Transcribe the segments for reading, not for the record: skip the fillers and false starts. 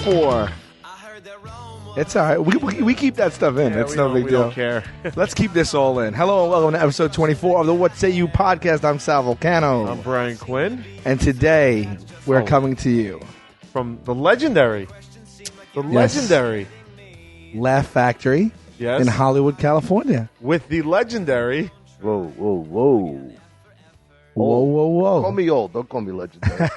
24. It's all right. We keep that stuff in. It's no big we deal. Don't care. Let's keep this all in. Hello and welcome to episode 24 of the What Say You podcast. I'm Sal Volcano. I'm Brian Quinn. And today we're coming to you from the legendary Laugh Factory in Hollywood, California. With the legendary... Whoa. Whoa. Call me old. Don't call me legendary.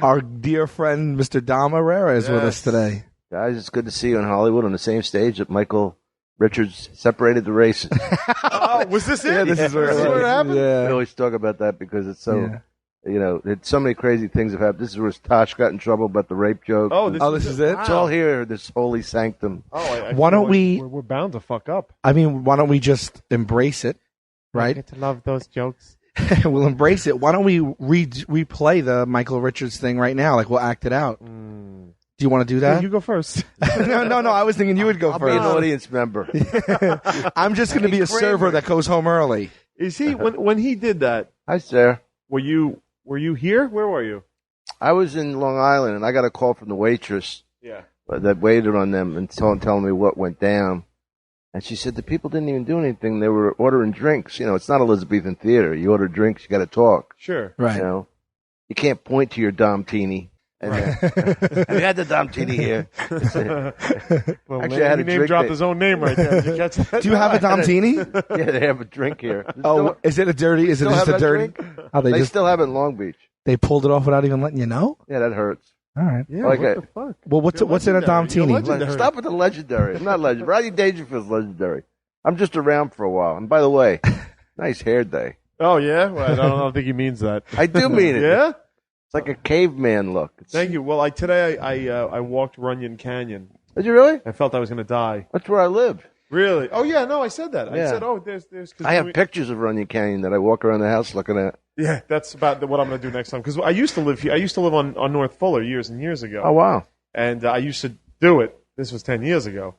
Our dear friend, Mr. Dom Irrera, is with us today. Guys, it's good to see you in Hollywood on the same stage that Michael Richards separated the races. Oh, was this it? Yeah, this is where it happened? Yeah. We always talk about that because it's so, so many crazy things have happened. This is where Tosh got in trouble about the rape joke. Oh, this is it? It's all here, this holy sanctum. Oh, why don't we're bound to fuck up. I mean, why don't we just embrace it, right? I get to love those jokes. We'll embrace it. Why don't we replay the Michael Richards thing right now? Like, we'll act it out. Do you want to do that? You go first. No. I was thinking you would go I'll first. be an audience member. I'm just going to be a server that goes home early. Is he when he did that? Hi, Sarah. Were you here? Where were you? I was in Long Island, and I got a call from the waitress that waited on them and telling me what went down. And she said the people didn't even do anything. They were ordering drinks. You know, it's not Elizabethan theater. You order drinks, you got to talk. Sure. Right. You know, you can't point to your Domtini. And I had the Domtini here. Well, Actually, I had a name drink. Dropped his own name right there. Did you catch that? Do you have a Domtini? Yeah, they have a drink here. Is it a dirty? Is it still just have a that dirty? drink? Oh, They still have it in Long Beach. They pulled it off without even letting you know? Yeah, that hurts. All right. Yeah, Like what it. the fuck? Well, what's in a You're Domtini? legendary. Stop with the legendary. I'm not legendary. Rodney Dangerfield's legendary. I'm just around for a while. And by the way, nice hair day. Oh, yeah? Well, I don't think he means that. I do mean it. Yeah? It's like a caveman look. Thank you. Well, today I walked Runyon Canyon. Did you really? I felt I was going to die. That's where I live. Really? Oh, yeah, no, I said that. I Yeah. said, there's... I have pictures of Runyon Canyon that I walk around the house looking at. Yeah, that's about what I'm going to do next time. Because I used to live here. I used to live on North Fuller years and years ago. Oh, wow. And I used to do it. This was 10 years ago.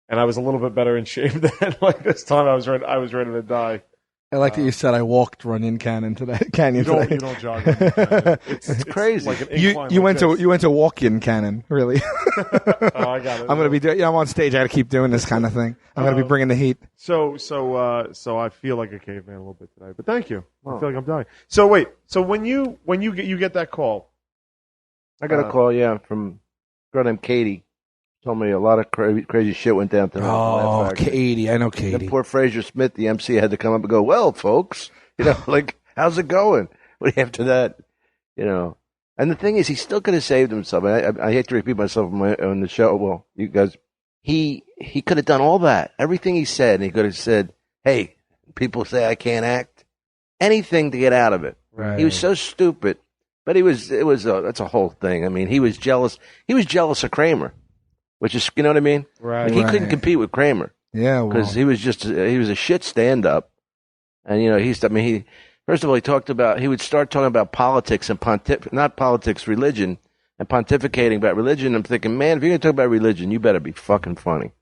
And I was a little bit better in shape then. Like this time I was ready to die. I like that you said I walked Runyon Canyon today. You don't jog. It's crazy. Like an You incline went like to Walk-in Canyon, really? this. Oh, I got it. I'm gonna be doing. I'm on stage. I got to keep doing this kind of thing. I'm gonna be bringing the heat. So I feel like a caveman a little bit today. But thank you. I feel like I'm dying. So wait. So when you get that call, I got a call, from a girl named Katie. Told me a lot of crazy shit went down to her. Oh, Katie. I know Katie. Then poor Fraser Smith, the MC, had to come up and go, well, folks, like, how's it going? After that, And the thing is, he still could have saved himself. I hate to repeat myself on the show. Well, you guys, he could have done all that. Everything he said, and he could have said, hey, people say I can't act. Anything to get out of it. Right. He was so stupid. But that's a whole thing. I mean, he was jealous. He was jealous of Kramer. Which is, you know what I mean? Right. Like he couldn't compete with Kramer. Yeah, because he was a shit stand-up, and first of all, he would start talking about politics and not politics, religion, and pontificating about religion. I'm thinking, man, if you're gonna talk about religion, you better be fucking funny.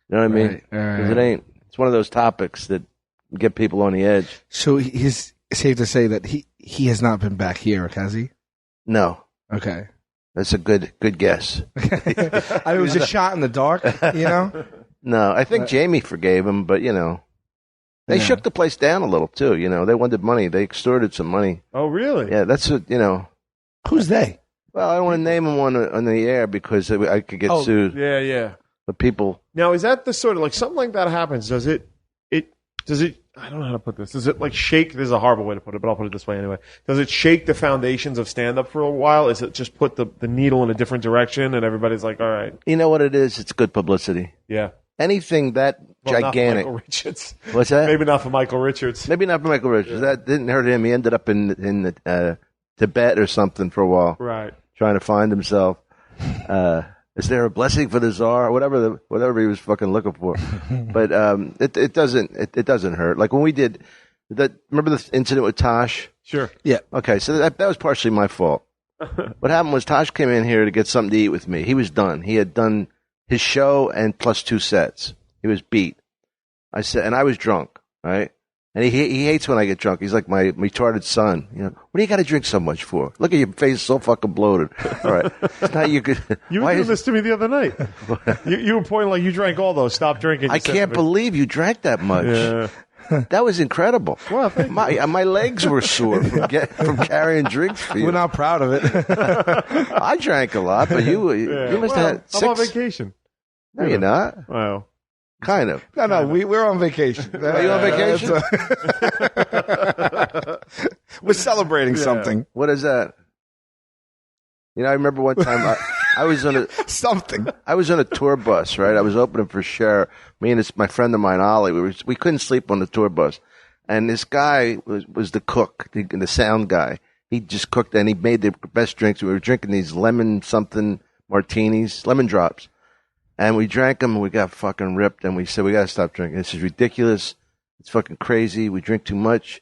You know what I mean? Because it's one of those topics that get people on the edge. So it's safe to say that he has not been back here, has he? No. Okay. That's a good guess. I was a shot in the dark, No, I think Jamie forgave him, but they shook the place down a little too. They wanted money. They extorted some money. Oh, really? Yeah, that's what. Who's they? Well, I don't want to name them on the air because I could get sued. Yeah. But people. Now, is that the sort of like something like that happens? Does it? I don't know how to put this. Does it like shake? This is a horrible way to put it, but I'll put it this way anyway. Does it shake the foundations of stand-up for a while? Is it just put the needle in a different direction and everybody's like, all right? You know what it is? It's good publicity. Yeah. Anything that gigantic. Not for Michael Richards. What's that? Maybe not for Michael Richards. Maybe not for Michael Richards. Yeah. That didn't hurt him. He ended up in Tibet or something for a while. Right. Trying to find himself. Is there a blessing for the czar? Whatever he was fucking looking for. But it doesn't hurt. Like when we did that. Remember the incident with Tosh? Sure. Yeah. Okay, so that was partially my fault. What happened was Tosh came in here to get something to eat with me. He was done. He had done his show and plus 2 sets. He was beat. I said, and I was drunk. Right. And he hates when I get drunk. He's like my retarded son. You know, what do you got to drink so much for? Look at your face, so fucking bloated. All right, it's not you. You were doing this to me the other night. you were pointing like you drank all those. Stop drinking. I can't believe you drank that much. Yeah. That was incredible. Well, my legs were sore from carrying drinks for you. We're not proud of it. I drank a lot, but you must have had 6. I'm on vacation. No, you're not. Wow. Kind of. No, we're on vacation. Are you on vacation? We're celebrating something. What is that? You know, I remember one time I was on Something. I was on a tour bus, right? I was opening for Cher. Me and my friend of mine, Ollie, we couldn't sleep on the tour bus. And this guy was the cook, the sound guy. He just cooked and he made the best drinks. We were drinking these lemon something martinis, lemon drops. And we drank them and we got fucking ripped. And we said, we got to stop drinking. This is ridiculous. It's fucking crazy. We drink too much.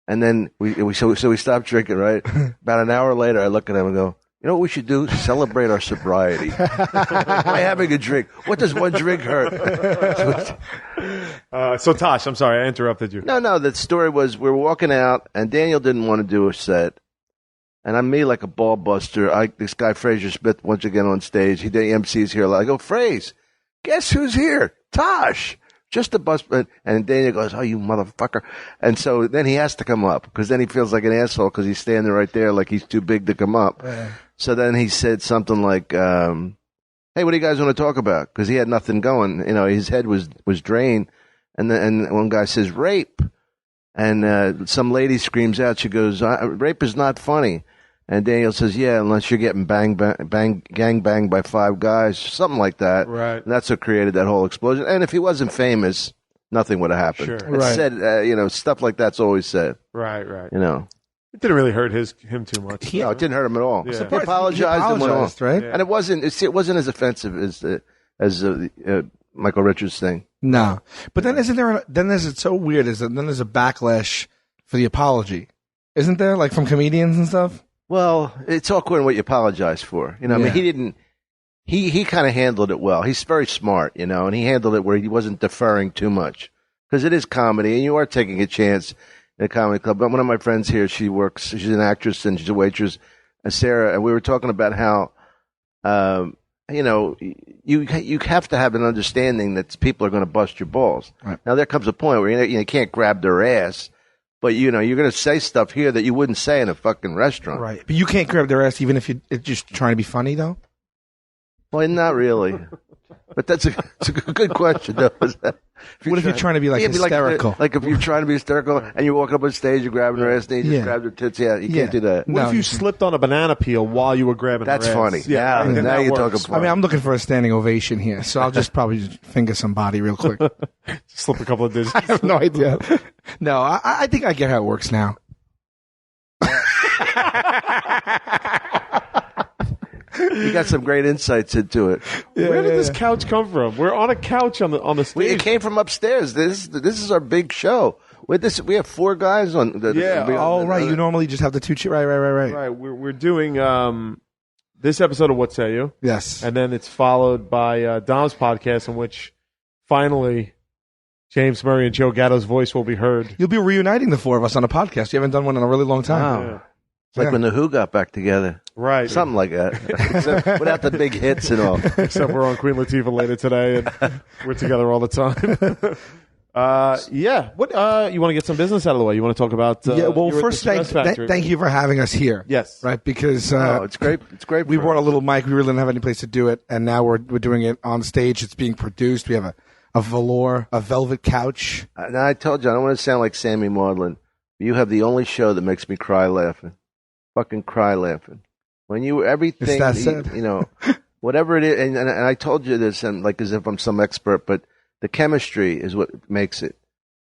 And then we stopped drinking, right? About an hour later, I look at him and go, you know what we should do? Celebrate our sobriety by having a drink. What does one drink hurt? So Tosh, I'm sorry I interrupted you. No. The story was we were walking out, and Daniel didn't want to do a set, and I'm me like a ball buster. This guy Fraser Smith once again on stage. The MC's here. I go, Fraser, guess who's here? Tosh. Just a bus, and Daniel goes, "Oh, you motherfucker!" And so then he has to come up because then he feels like an asshole because he's standing right there like he's too big to come up. Yeah. So then he said something like, "Hey, what do you guys want to talk about?" Because he had nothing going. You know, his head was drained. And one guy says rape, and some lady screams out. She goes, "Rape is not funny." And Daniel says, "Yeah, unless you're getting gang banged by 5 guys, something like that." Right. And that's what created that whole explosion. And if he wasn't famous, nothing would have happened. Sure. It's Right. said, stuff like that's always said. Right. You know, It didn't really hurt him too much. no, it didn't hurt him at all. Yeah. He apologized and went on. right? Yeah. And it wasn't as offensive as Michael Richards' thing. No, but then it's so weird. Then there's a backlash for the apology, isn't there? Like from comedians and stuff. Well, it's awkward what you apologize for. You know, I mean, Yeah. he didn't. He kind of handled it well. He's very smart, you know, and he handled it where he wasn't deferring too much because it is comedy, and you are taking a chance in a comedy club. But one of my friends here, she's an actress and she's a waitress, Sarah, and we were talking about how, you have to have an understanding that people are going to bust your balls. Right. Now there comes a point where you can't grab their ass. But, you're going to say stuff here that you wouldn't say in a fucking restaurant. Right. But you can't grab their ass even if you're just trying to be funny, though? Well, not really. But it's a good question, though. What if you're trying to be like hysterical? Like if you're trying to be hysterical and you walk up on stage, you're grabbing her ass, and you just grab their tits. Yeah, you can't do that. What if you slipped on a banana peel while you were grabbing That's her ass? funny. Yeah, Now then that you're works. talking I mean, I'm looking for a standing ovation here, so I'll just probably finger somebody real quick. Slip a couple of digits. I have no idea. No, I think I get how it works now. You got some great insights into it. Where did this couch come from? We're on a couch on the stage. It came from upstairs. This is our big show. We have 4 guys on. Right. You normally just have the 2 Right. Right. We're doing this episode of What Say You? Yes. And then it's followed by Dom's podcast, in which finally James Murray and Joe Gatto's voice will be heard. You'll be reuniting the 4 of us on a podcast. You haven't done one in a really long time. Wow. Yeah. It's like when the Who got back together. Right. Something like that. Except without the big hits and all. Except we're on Queen Latifah later today, and we're together all the time. Yeah. What you want to get some business out of the way? You want to talk about? First, thank you for having us here. Yes. Right, because it's great. It's great. We brought a little mic. We really didn't have any place to do it, and now we're doing it on stage. It's being produced. We have a velvet couch. Now I told you I don't want to sound like Sammy Maudlin. You have the only show that makes me cry laughing. Fucking cry laughing. When everything, whatever it is, and I told you this, and like as if I'm some expert, but the chemistry is what makes it.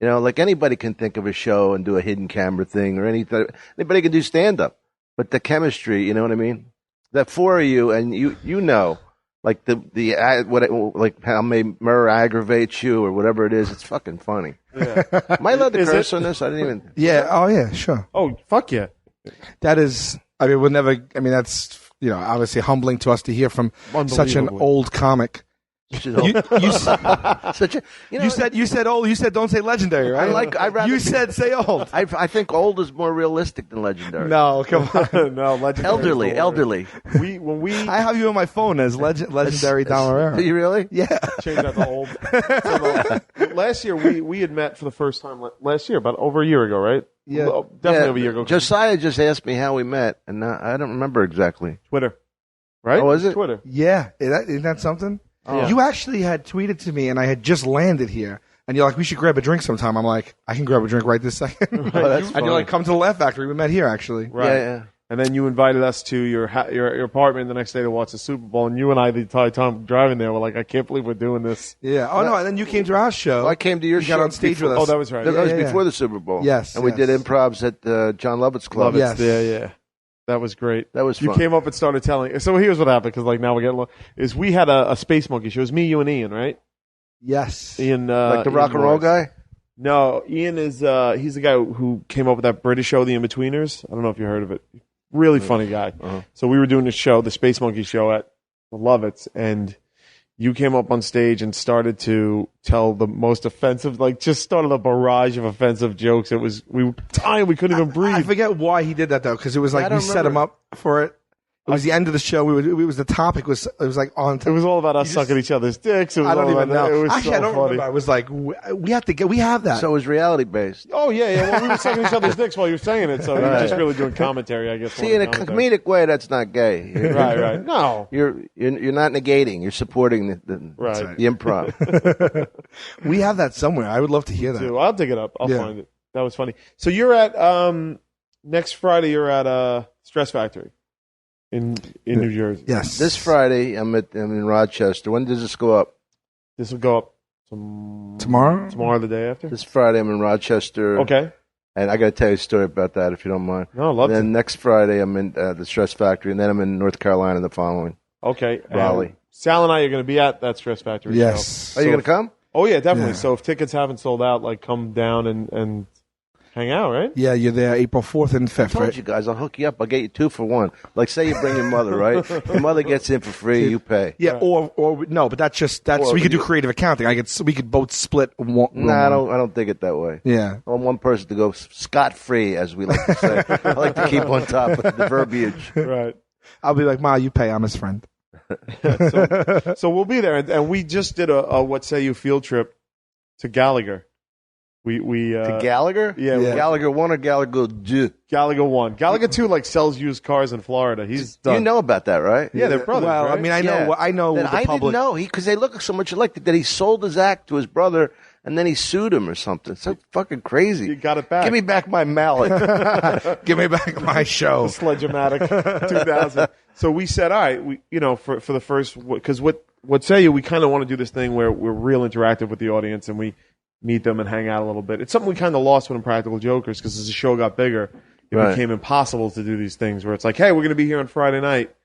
You know, like anybody can think of a show and do a hidden camera thing or anything. Anybody can do stand up, but the chemistry, you know what I mean? That 4 of you, and you know, like like how Murr aggravates you or whatever it is. It's fucking funny. Yeah. Am I allowed to curse on this? I didn't even. Yeah. Oh yeah. Sure. Oh fuck yeah. That is. I mean, we'll never. I mean, that's obviously humbling to us to hear from such an old comic. She's You, old. you, Such a, you said don't say legendary, right? I'd rather you said say old. I think old is more realistic than legendary. No, come on. No, legendary. Elderly. I have you on my phone as legendary Don Irrera. Do you really? Yeah. Change that to old. So last year we had met for the first time last year, about over a year ago, right? Yeah. Well, definitely over a year ago. Josiah just asked me how we met, and I don't remember exactly. Twitter, right? Oh, is it? Twitter. Yeah. Isn't that something? Oh. You actually had tweeted to me, and I had just landed here. And you're like, we should grab a drink sometime. I'm like, I can grab a drink right this second. Oh, that's and funny. you're like, come to the Laugh Factory. We met here, actually. Right. Yeah. And then you invited us to your apartment the next day to watch the Super Bowl, and you and I, the entire time driving there, were like, I can't believe we're doing this. Yeah. Oh, no. And then you came to our show. Well, I came to your You show. got on stage before, with us. Oh, that was right. That was Yeah, yeah. before the Super Bowl. Yes, And we did yes. improvs at John Lovett's Club. Yes. Yeah. That was great. That was You fun. came up and started telling. So here's what happened, because like now we're getting is we had a Space Monkey show. It was me, you, and Ian, right? Yes. Ian, Like the Ian rock and roll Morris. guy? No, Ian is he's the guy who came up with that British show, The In-Betweeners. I don't know if you heard of it. Really funny guy. Uh-huh. So we were doing the show, the Space Monkey show at the Lovitz, and you came up on stage and started to tell the most offensive, like just started a barrage of offensive jokes. It was we were tired, we couldn't even breathe. I forget why he did that, though, because it was I like don't we set him remember. up for it. It was the end of the show. It was the topic was like on. It was all about us sucking each other's dicks. It was I don't all even about know. It was Actually, so I don't funny. remember. I was like, we have that. So it was reality based. Oh yeah. Well, we were sucking each other's dicks while you were saying it, so we were Right. just really doing commentary, I guess. See, in a comedic way, that's not gay. Right. No. You're not negating. You're supporting the Right. the improv. we have that somewhere. I would love to hear that. Too. I'll dig it up. I'll Yeah. find it. That was funny. So you're at next Friday. You're at Stress Factory in New Jersey. Yes. This Friday, I'm in Rochester. When does this go up? This will go up Tomorrow? Tomorrow, the day after. This Friday, I'm in Rochester. Okay. And I got to tell you a story about that, if you don't mind. No, I'd love And then to. next Friday, I'm in the Stress Factory, and then I'm in North Carolina the following. Okay. Raleigh. Sal and I are going to be at that Stress Factory. Yes. show. Are you So going to come? Oh yeah, definitely. Yeah. So if tickets haven't sold out, like come down and hang out, right? Yeah, you're there April 4th and 5th, I told right? you guys, I'll hook you up. I'll get you 2 for 1. Like, say you bring your mother, right? Your mother gets in for free, you pay. Yeah, or no, but that's Or- we could do creative accounting. we could both split one. No, I don't think it that way. Yeah. I want one person to go scot-free, as we like to say. I like to keep on top of the verbiage. Right. I'll be like, Ma, you pay. I'm his friend. So we'll be there, and we just did a what say you field trip to Gallagher. We To Gallagher? Yeah, Yeah. Gallagher 1 or Gallagher 2? Gallagher 1. Gallagher 2 like sells used cars in Florida. He's done. You know about that, right? Yeah, they're brothers. Well, right? I mean, I know. Yeah. I know Then the I public. didn't know because they look so much alike that he sold his act to his brother and then he sued him or something. So fucking crazy. You got it back. Give me back my mallet. Give me back my show. Sledge-o-matic 2000. So we said, all right, for the first, because what say you, we kind of want to do this thing where we're real interactive with the audience and we meet them and hang out a little bit. It's something we kind of lost with Impractical Jokers because as the show got bigger, it Right. became impossible to do these things where it's like, hey, we're going to be here on Friday night.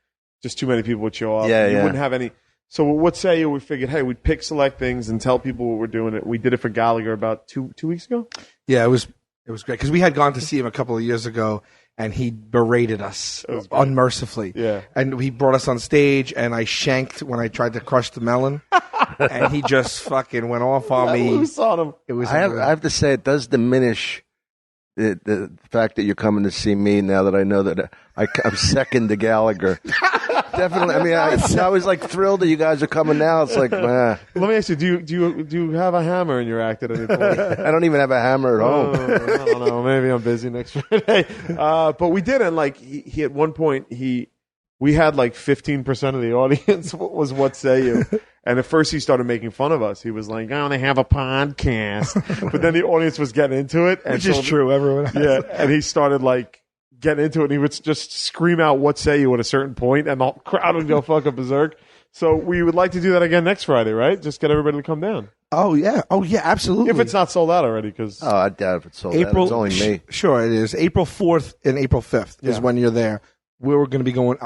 Just too many people would show up. Yeah, you yeah. wouldn't have any. So what say you? We figured, hey, we'd pick select things and tell people what we're doing. We did it for Gallagher about two weeks ago. Yeah, it was great because we had gone to see him a couple of years ago, and he berated us was great. unmercifully. Yeah. And he brought us on stage, and I shanked when I tried to crush the melon, and he just fucking went off on We me. saw them. It was. I have to say, it does diminish the fact that you're coming to see me now that I know that I'm second to Gallagher. Definitely. I mean, I was like thrilled that you guys are coming now. It's like, man, Let me ask you: Do you have a hammer in your act at any point? I don't even have a hammer at home. I don't know. Maybe I'm busy next Friday. But we didn't. Like he at one point we had like 15% of the audience was what say you. And at first he started making fun of us. He was like, "Oh, they have a podcast," but then the audience was getting into it, and which is true. Everyone. Has Yeah, and he started like getting into it. And he would just scream out "What say you" at a certain point, and the crowd would go fucking berserk. So we would like to do that again next Friday, right? Just get everybody to come down Oh yeah. Absolutely. if it's not sold out already. Because Oh, I doubt if it's sold out. April, It's only me. Sure, it is. April 4th and April 5th is Yeah. when you're there. We're going to be going.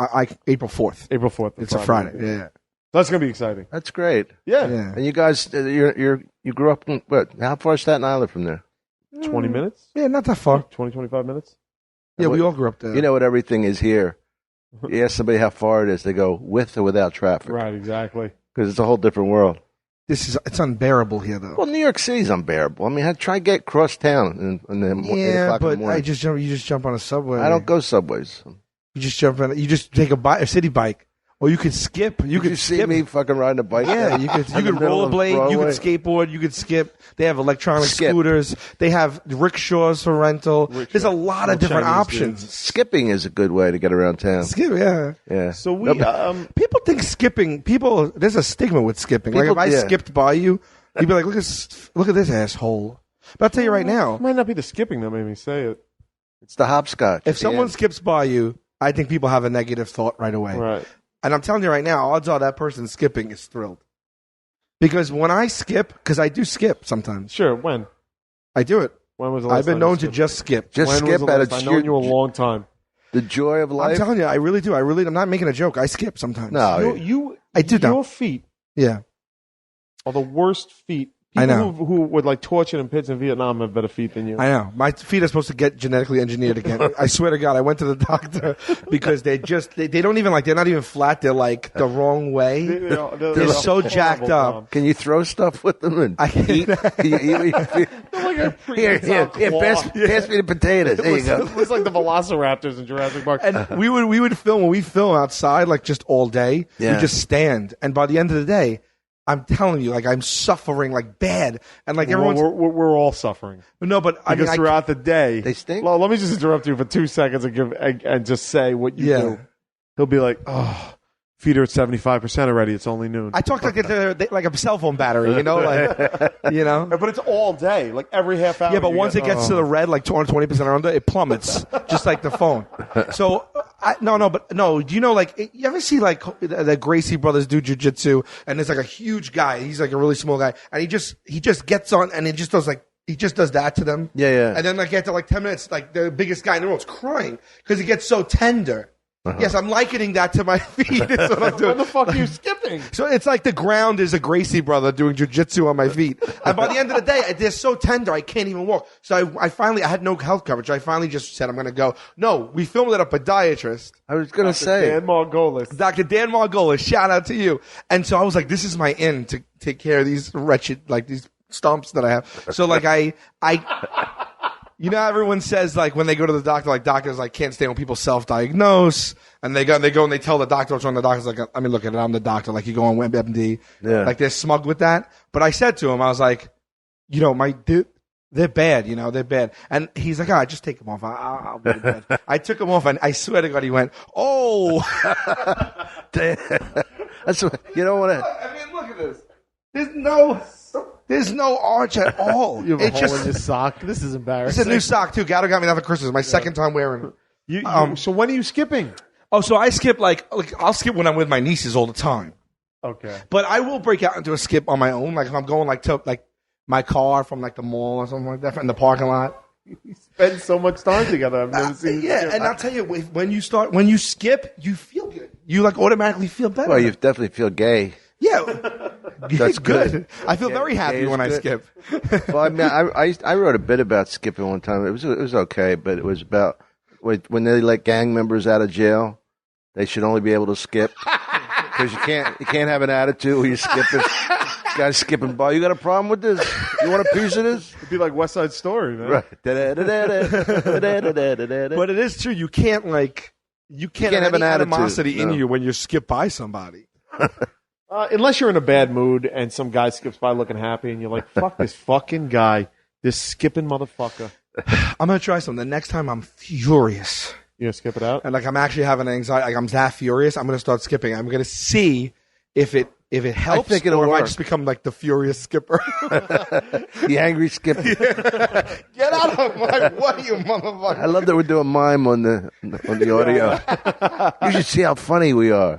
April 4th. April 4th, It's a Friday. Yeah. That's gonna be exciting. That's great. Yeah, Yeah. And you guys, you grew up in what? How far is Staten Island from there? 20 minutes, Yeah, not that far. 25 minutes. Yeah, we all grew up there. You know what everything is here. You ask somebody how far it is, they go with or without traffic. Right, exactly. because it's a whole different world. It's unbearable here, though. Well, New York City's unbearable. I mean, try get cross town and then 8 o'clock in the morning. You just jump on a subway. I don't go subways. You just jump on. You just take a city bike, or you could skip. You could see skip. me fucking riding a bike. Yeah, you could rollerblade. You could skateboard. You could skip. They have electronic scooters. They have rickshaws for rental. There's a lot of different options. Skipping is a good way to get around town. Yeah. So people think skipping. There's a stigma with skipping. Like if I skipped by you, you'd be like, look at this asshole. But I'll tell you right now, it might not be the skipping that made me say it. It's the hopscotch. If someone skips by you, I think people have a negative thought right away. Right. And I'm telling you right now, odds are that person skipping is thrilled. Because when I skip, because I do skip sometimes. Sure, when? I do it. When was the last I've been time known you to skipped? just skip. Just When skip was the at last time? I've known you a long time. The joy of life. I'm telling you, I really do. I'm not making a joke. I skip sometimes. No. I do Your now. feet Yeah. are the worst feet. I People know. who would like torture in pits in Vietnam have better feet than you. I know. My feet are supposed to get genetically engineered again. I swear to God, I went to the doctor because they don't even they're not even flat. They're like the wrong way. They're so jacked up. Can you throw stuff with them and eat? Here, pass me the potatoes. There you go. It looks like the Velociraptors in Jurassic Park. And we would film when we film outside, like just all day. Yeah. We just stand, and by the end of the day, I'm telling you, like I'm suffering like bad, and like everyone's we're all suffering. no, but I mean, throughout the day they stink. Well, let me just interrupt you for 2 seconds and just say what you do. He'll be like, "Oh, feet are at 75% already. It's only noon." I talk like like a cell phone battery, you know, But it's all day, like every half hour. Yeah, but once it gets to the red, like 220% or under, it plummets, just like the phone. So, do you know, like, you ever see, like, the Gracie brothers do jujitsu, and there's, like, a huge guy, he's, like, a really small guy, and he just gets on, and he just does that to them. Yeah. And then, like, after, like, 10 minutes, like, the biggest guy in the world's crying, because he gets so tender. Yes, I'm likening that to my feet. That's what I'm doing. What the fuck are you skipping? So it's like the ground is a Gracie brother doing jujitsu on my feet. And by the end of the day, they're so tender, I can't even walk. So I had no health coverage. I finally just said, I'm going to go. No, we filmed it at a podiatrist. I was going to say. Dan Margolis. Dr. Dan Margolis, shout out to you. And so I was like, this is my in to take care of these wretched, like these stumps that I have. So like you know, everyone says, like, when they go to the doctor, like, doctors, like, can't stand when people self-diagnose, and they go and they tell the doctor what's wrong. The doctor's like, I mean, look at it, I'm the doctor. Like, you go on WebMD. Yeah. Like, they're smug with that. But I said to him, I was like, you know, they're bad, you know, they're bad. And he's like, all right, just take them off. I'll be bad. I took them off, and I swear to God, he went, oh. That's what, you don't want to. I mean, look at this. There's no arch at all. You have a hole in your sock. This is embarrassing. It's a new sock, too. Gatto got me that for Christmas. My second time wearing it. So when are you skipping? Oh, so I skip, like I'll skip when I'm with my nieces all the time. Okay. But I will break out into a skip on my own. Like if I'm going, like, to, like, my car from, like, the mall or something like that, in the parking lot. We spend so much time together. I've never seen you skip. And I'll tell you, when you skip, you feel good. You, like, automatically feel better. Well, you definitely feel gay. Yeah. That's good. I feel very happy when I skip. Well, I mean, I wrote a bit about skipping one time. It was okay, but it was about when they let gang members out of jail, they should only be able to skip because you can't have an attitude where you skip it. Guys skipping by. You got a problem with this? You want a piece of this? It'd be like West Side Story, man. Right. But it is true. You can't have an animosity in you when you skip by somebody. Unless you're in a bad mood and some guy skips by looking happy and you're like, fuck this fucking guy, this skipping motherfucker. I'm going to try something. The next time I'm furious. You gonna skip it out? And like I'm actually having anxiety, like I'm that furious, I'm going to start skipping. I'm going to see if it helps, think it'll or if I work. just become like the furious skipper. The angry skipper. Get out of my way, you motherfucker. I love that we're doing mime on the audio. You should see how funny we are.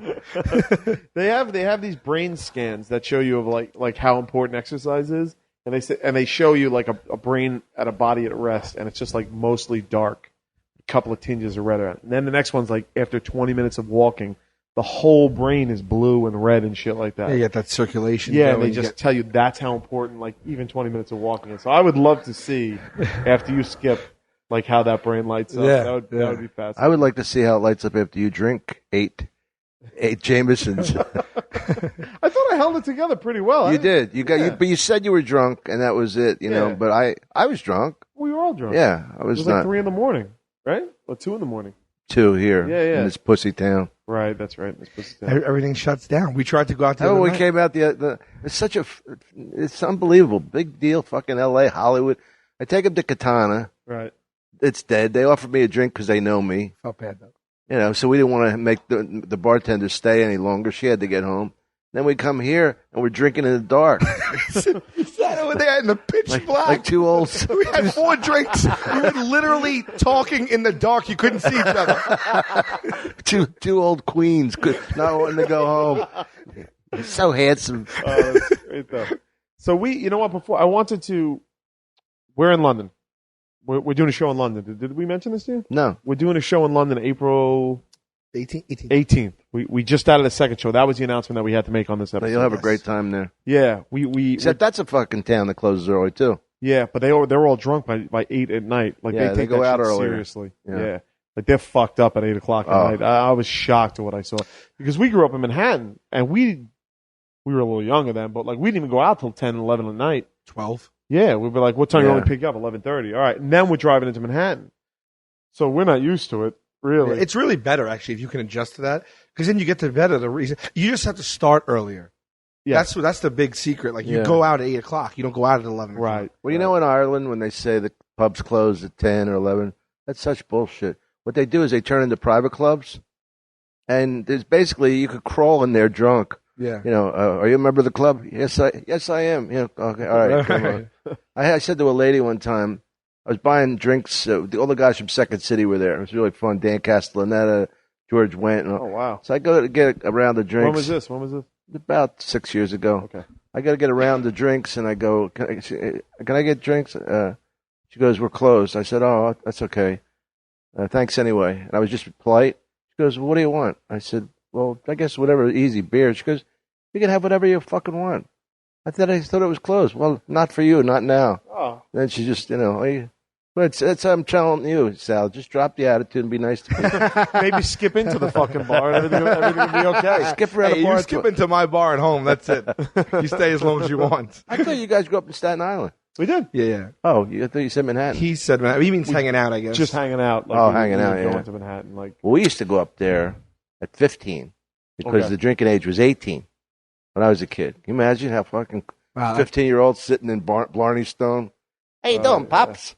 They have these brain scans that show you of like how important exercise is, and they show you like a brain at a body at rest, and it's just like mostly dark, a couple of tinges of red. And then the next one's like after 20 minutes of walking, the whole brain is blue and red and shit like that. You get that circulation. Yeah, and they just tell you that's how important, like, even 20 minutes of walking is. So I would love to see, after you skip, like, how that brain lights up. Yeah, that would be fascinating. I would like to see how it lights up after you drink eight Jamesons. I thought I of held it together pretty well. You did. But you said you were drunk, and that was it. You know. But I was drunk. We were all drunk. Yeah, I was It was not. like 3 a.m, right? Or 2 a.m. 2 here. Yeah. In this pussy town. Right, that's right. That's pussy town. Everything shuts down. We tried to go out the Oh, other we night. came out it's unbelievable. Big deal. Fucking L.A., Hollywood. I take them to Katana. Right. It's dead. They offered me a drink because they know me. Felt bad though. You know, so we didn't want to make the bartender stay any longer. She had to get home. Then we come here and we're drinking in the dark. We sat over there in the pitch black. Like two old. We had 4 drinks. We were literally talking in the dark. You couldn't see each other. two old queens not wanting to go home. So handsome. That's great, though. So you know what, before, I wanted to, we're in London. We're doing a show in London. Did we mention this to you? No. We're doing a show in London April 18th. We just added a second show. That was the announcement that we had to make on this episode. You'll have a great time there. Yeah, Except that's a fucking town that closes early too. Yeah, but they're all drunk by 8 at night. Like Yeah, they they take go that out shit earlier. seriously. Yeah. Yeah, like they're fucked up at 8 o'clock at night. I was shocked at what I saw because we grew up in Manhattan and we were a little younger then, but like we didn't even go out till 10, 11 at night. 12. Yeah, we'd be like, "What time you Yeah. only pick you up? 11:30." All right, and then we're driving into Manhattan, so we're not used to it. Really, It's really better actually if you can adjust to that because then you get to bed at a reason. You just have to start earlier. yeah, That's the big secret. Like you Yeah. go out at 8 o'clock. You don't go out at 11. right. Well, you know, in Ireland, when they say the pubs close at 10 or 11, that's such bullshit. What they do is they turn into private clubs, and there's basically you could crawl in there drunk. Yeah. You know, are you a member of the club? Yes, I am. Yeah, okay, all right. Come on. I said to a lady one time, I was buying drinks. All the guys from Second City were there. It was really fun. Dan Castellaneta, George Wendt. Oh wow. So I go to get around the drinks. When was this? About 6 years ago. Okay. I got to get around the drinks, and I go, can I get drinks? She goes, we're closed. I said, oh, that's okay. Thanks anyway. And I was just polite. She goes, well, what do you want? I said, well, I guess whatever, easy beer. She goes, you can have whatever you fucking want. I thought it was closed. Well, not for you, not now. Oh. Then she just, but it's I'm telling you, Sal, just drop the attitude and be nice to me. Maybe skip into the fucking bar and everything will be okay. Skip around Hey, the bar. you skip into my bar at home. That's it. You stay as long as you want. I thought you guys grew up in Staten Island. We did. Yeah. Oh, I thought you said Manhattan. He said he means hanging out, I guess. Just hanging out. Like, Oh, we hanging out, were yeah. Going to Manhattan, like. Well, we used to go up there at 15 because Okay. the drinking age was 18 when I was a kid. Can you imagine how fucking Wow, 15-year-olds sitting in Blarney Stone? How you doing, pops?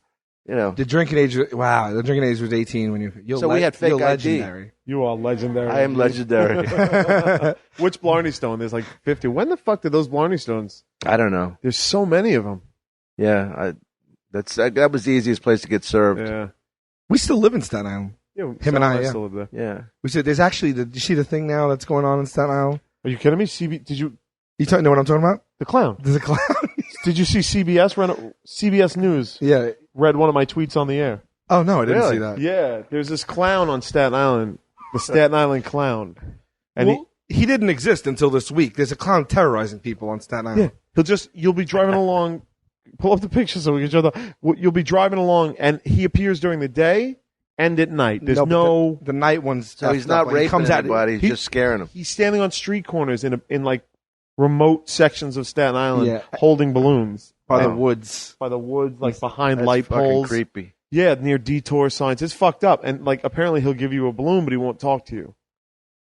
You know. the drinking age. Wow, the drinking age was 18 when you're So we had fake you're ID. legendary. You are legendary. I am legendary. Which Blarney Stone? There's like 50. When the fuck did those Blarney Stones? I don't know. There's so many of them. Yeah, that was the easiest place to get served. Yeah. We still live in Staten Island. Yeah, Him and I, yeah. still live there. Yeah. We said there's actually did you see the thing now that's going on in Staten Island? Are you kidding me? Did you You know what I'm talking about? the clown? There's a clown. Did you see CBS News Yeah. read one of my tweets on the air? Oh no, I didn't Really? see that. Yeah, there's this clown on Staten Island, the Staten Island clown, and Well, he didn't exist until this week. There's a clown terrorizing people on Staten Island. you'll be driving along. Pull up the picture so we can show the. You'll be driving along, and he appears during the day and at night. There's but no. the night one's. So he's effed not up. Like, he raping comes out. anybody. He's he- just scaring them. He's standing on street corners in like remote sections of Staten Island, Yeah. holding balloons by the Wow. woods. by the woods, like behind That's light fucking poles. creepy. Yeah, near detour signs. It's fucked up, and like apparently he'll give you a balloon, but he won't talk to you.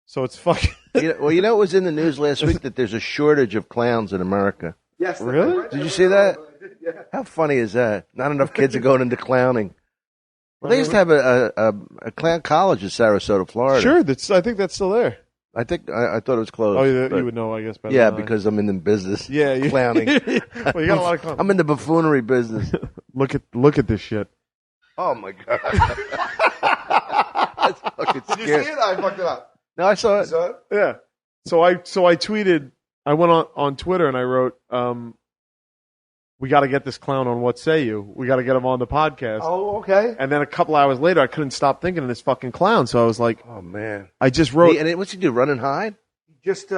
So it's fucking. Well, you know what was in the news last week? That there's a shortage of clowns in America. Yes. Really? Did you see that? How funny is that? Not enough kids are going into clowning. Well, they used to have a clown college in Sarasota, Florida. Sure, I think that's still there. I think I thought it was closed. Oh, you but- would know, I guess. Better yeah, than I. because I'm in the business. Yeah, you, clowning. well, you got a lot of clowns. I'm in the buffoonery business. Look at this shit. Oh my god, that's fucking Did you scary. see it? I fucked it up. No, I saw You it. saw it? Yeah. So I tweeted. I went on Twitter and I wrote, "We got to get this clown on What Say You. We got to get him on the podcast." Oh, okay. And then a couple hours later, I couldn't stop thinking of this fucking clown. So I was like, Oh man. I just wrote. What's he do? Run and hide? Just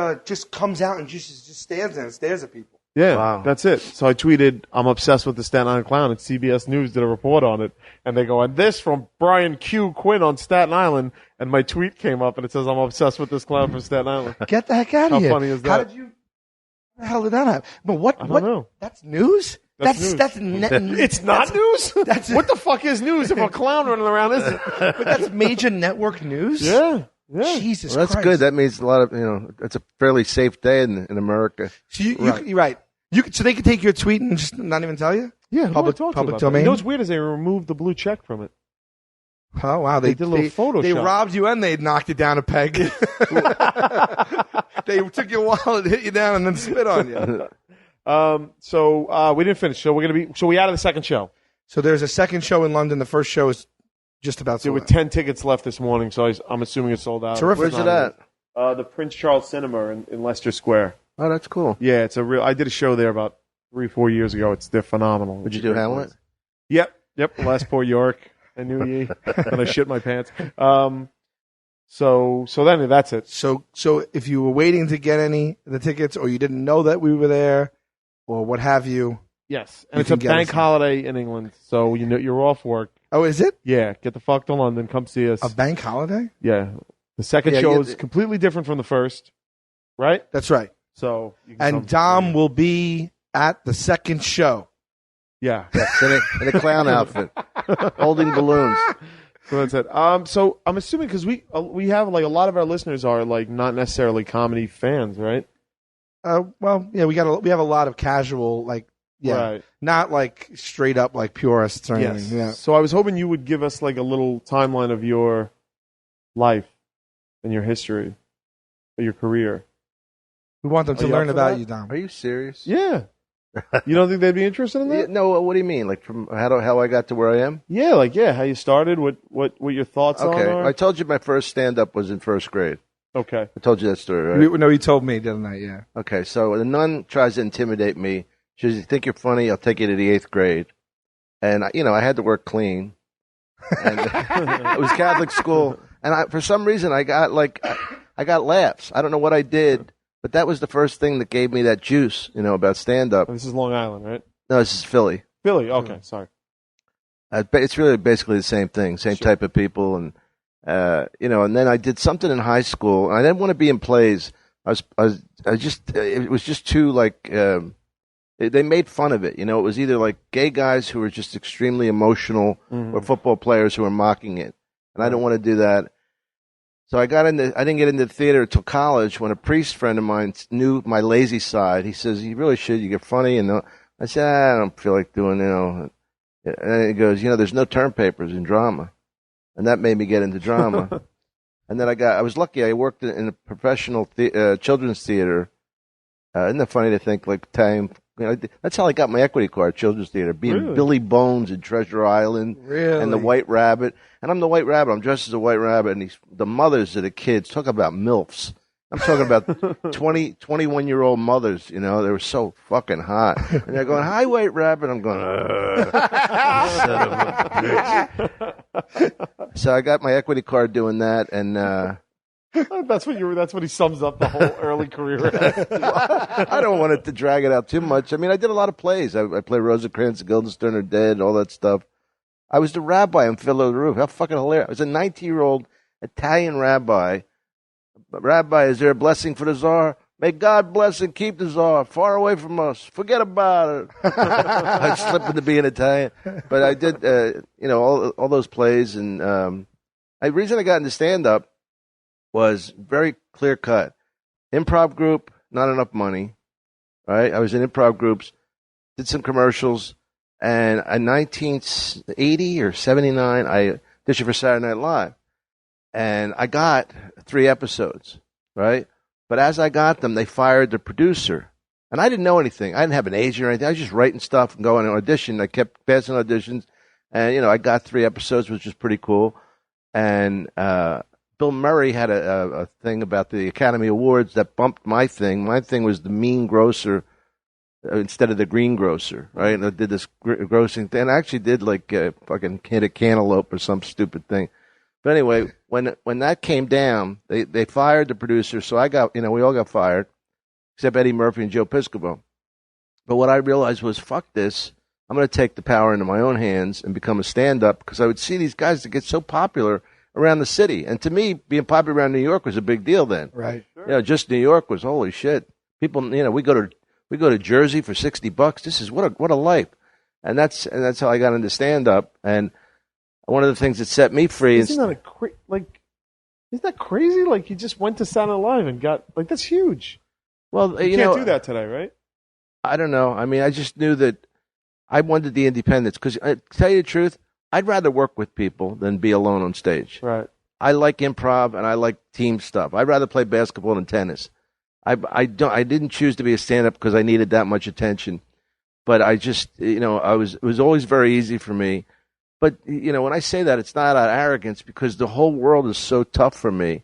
comes out and just stands there and stares at people. Yeah, Wow. that's it. So I tweeted, I'm obsessed with the Staten Island clown, and CBS News did a report on it. And they go, and this from Brian Q. Quinn on Staten Island. And my tweet came up, and it says, I'm obsessed with this clown from Staten Island. Get the heck out of How here! funny is How that? did you? the hell did that happen? But what? I don't know. That's news. That's it's not news. What the fuck is news if a clown running around isn't? But that's major network news. Yeah. Jesus Well, that's Christ. good. That means a lot of it's a fairly safe day in America. So you're right. So they could take your tweet and just not even tell you. Yeah, public domain. You know what's weird is they removed the blue check from it. Oh wow, They did a little Photoshop. They robbed you and they knocked it down a peg. They took your wallet, hit you down, and then spit on you. So we didn't finish. So we added the second show. So there's a second show in London. The first show is just about There sold were out. 10 tickets left this morning, so I'm assuming it's sold out. Terrific. Where's it at? The Prince Charles Cinema in Leicester Square. Oh, that's cool. Yeah, it's I did a show there about 3-4 years ago. They're phenomenal. Would you do Hamlet? Yep. Last Poor York. I knew ye. And I shit my pants. So then that's it. So if you were waiting to get any of the tickets, or you didn't know that we were there, or what have you. Yes, and You it's a can get bank us- holiday in England, so you're off work. Oh, is it Yeah, get the fuck to London. Come see us. a bank holiday? Yeah, the second Yeah, show yeah, is completely different from the first, right? That's right. So you can And come. Dom will be at the second show. Yeah. In a clown outfit, holding balloons. So that's it. So I'm assuming because we have like a lot of our listeners are like not necessarily comedy fans, right? Well, yeah, we have a lot of casual, like, Right. not like straight up like purists or anything. Yes. Yeah. So I was hoping you would give us like a little timeline of your life and your history, or your career. We want them Are to you learn up for about that? you, Dom. Are you serious? Yeah. You don't think they'd be interested in Yeah, that? no, what do you mean? Like from how I got to where I am? Yeah, how you started, what your thoughts Okay, are. I told you my first stand-up was in first grade. Okay. I told you that story, right? No, you told me the other night. Yeah. Okay, so the nun tries to intimidate me. She says, "You think you're funny? I'll take you to the 8th grade." And I had to work clean. And it was Catholic school, and for some reason I got laughs. I don't know what I did, but that was the first thing that gave me that juice, about stand-up. This is Long Island, right? No, this is Philly. Philly. Okay, sorry. It's really basically the same thing, same Sure. type of people, and and then I did something in high school. And I didn't want to be in plays. It was just too they made fun of it. It was either like gay guys who were just extremely emotional, Mhm. or football players who were mocking it, and I didn't want to do that. So I didn't get into theater until college when a priest friend of mine knew my lazy side. He says, "You really should. You get funny." And I said, "I don't feel like doing, And then he goes, "There's no term papers in drama." And that made me get into drama. And then I was lucky. I worked in a professional children's theater. Isn't that funny to think, like, that's how I got my equity card, children's theater, being Really? Billy Bones in Treasure Island. Really? And the White Rabbit. And I'm the White Rabbit. I'm dressed as a White Rabbit. And the mothers of the kids, talk about MILFs. I'm talking about 21-year-old mothers, they were so fucking hot. And they're going, "Hi, White Rabbit." I'm going, son of a bitch. So I got my equity card doing that. And That's what he sums up the whole early career as. I don't want it to drag it out too much. I mean, I did a lot of plays. I played Rosencrantz and Guildenstern are Dead, all that stuff. I was the rabbi on Fiddler of the Roof. How fucking hilarious. I was a 19-year-old Italian rabbi. "Rabbi, is there a blessing for the Tsar? May God bless and keep the Tsar far away from us. Forget about it." I slipped into being Italian. But I did, all those plays. And the reason I got into stand-up was very clear-cut. Improv group, not enough money. Right? I was in improv groups, did some commercials. And in 1980 or 79, I auditioned for Saturday Night Live. And I got 3 episodes, right? But as I got them, they fired the producer. And I didn't know anything. I didn't have an agent or anything. I was just writing stuff and going to audition. I kept passing auditions. And, I got 3 episodes, which was pretty cool. And Bill Murray had a thing about the Academy Awards that bumped my thing. My thing was the Mean Grocer instead of the Greengrocer, right? And I did this grossing thing. I actually did fucking hit a cantaloupe or some stupid thing. But anyway, when that came down, they fired the producer. So I got, we all got fired, except Eddie Murphy and Joe Piscopo. But what I realized was, fuck this. I'm going to take the power into my own hands and become a stand-up, because I would see these guys that get so popular around the city. And to me, being popular around New York was a big deal then. Right. Just New York was holy shit. People, we go to We go to Jersey for $60. This is what a life. And that's how I got into stand up. And one of the things that set me free Isn't that crazy? Like, you just went to Saturday Night Live and got, like, that's huge. Well, you can't do that today, right? I don't know. I mean, I just knew that I wanted the independence because, to tell you the truth, I'd rather work with people than be alone on stage. Right. I like improv and I like team stuff. I'd rather play basketball than tennis. I didn't choose to be a stand-up because I needed that much attention. But I just, it was always very easy for me. But, when I say that, it's not out of arrogance because the whole world is so tough for me.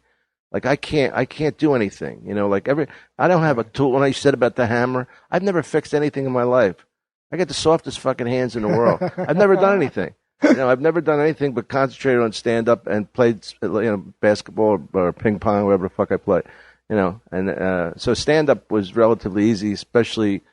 Like, I can't do anything. I don't have a tool. When I said about the hammer, I've never fixed anything in my life. I got the softest fucking hands in the world. I've never done anything. I've never done anything but concentrated on stand-up and played, basketball or ping pong, whatever the fuck I play. So stand-up was relatively easy, especially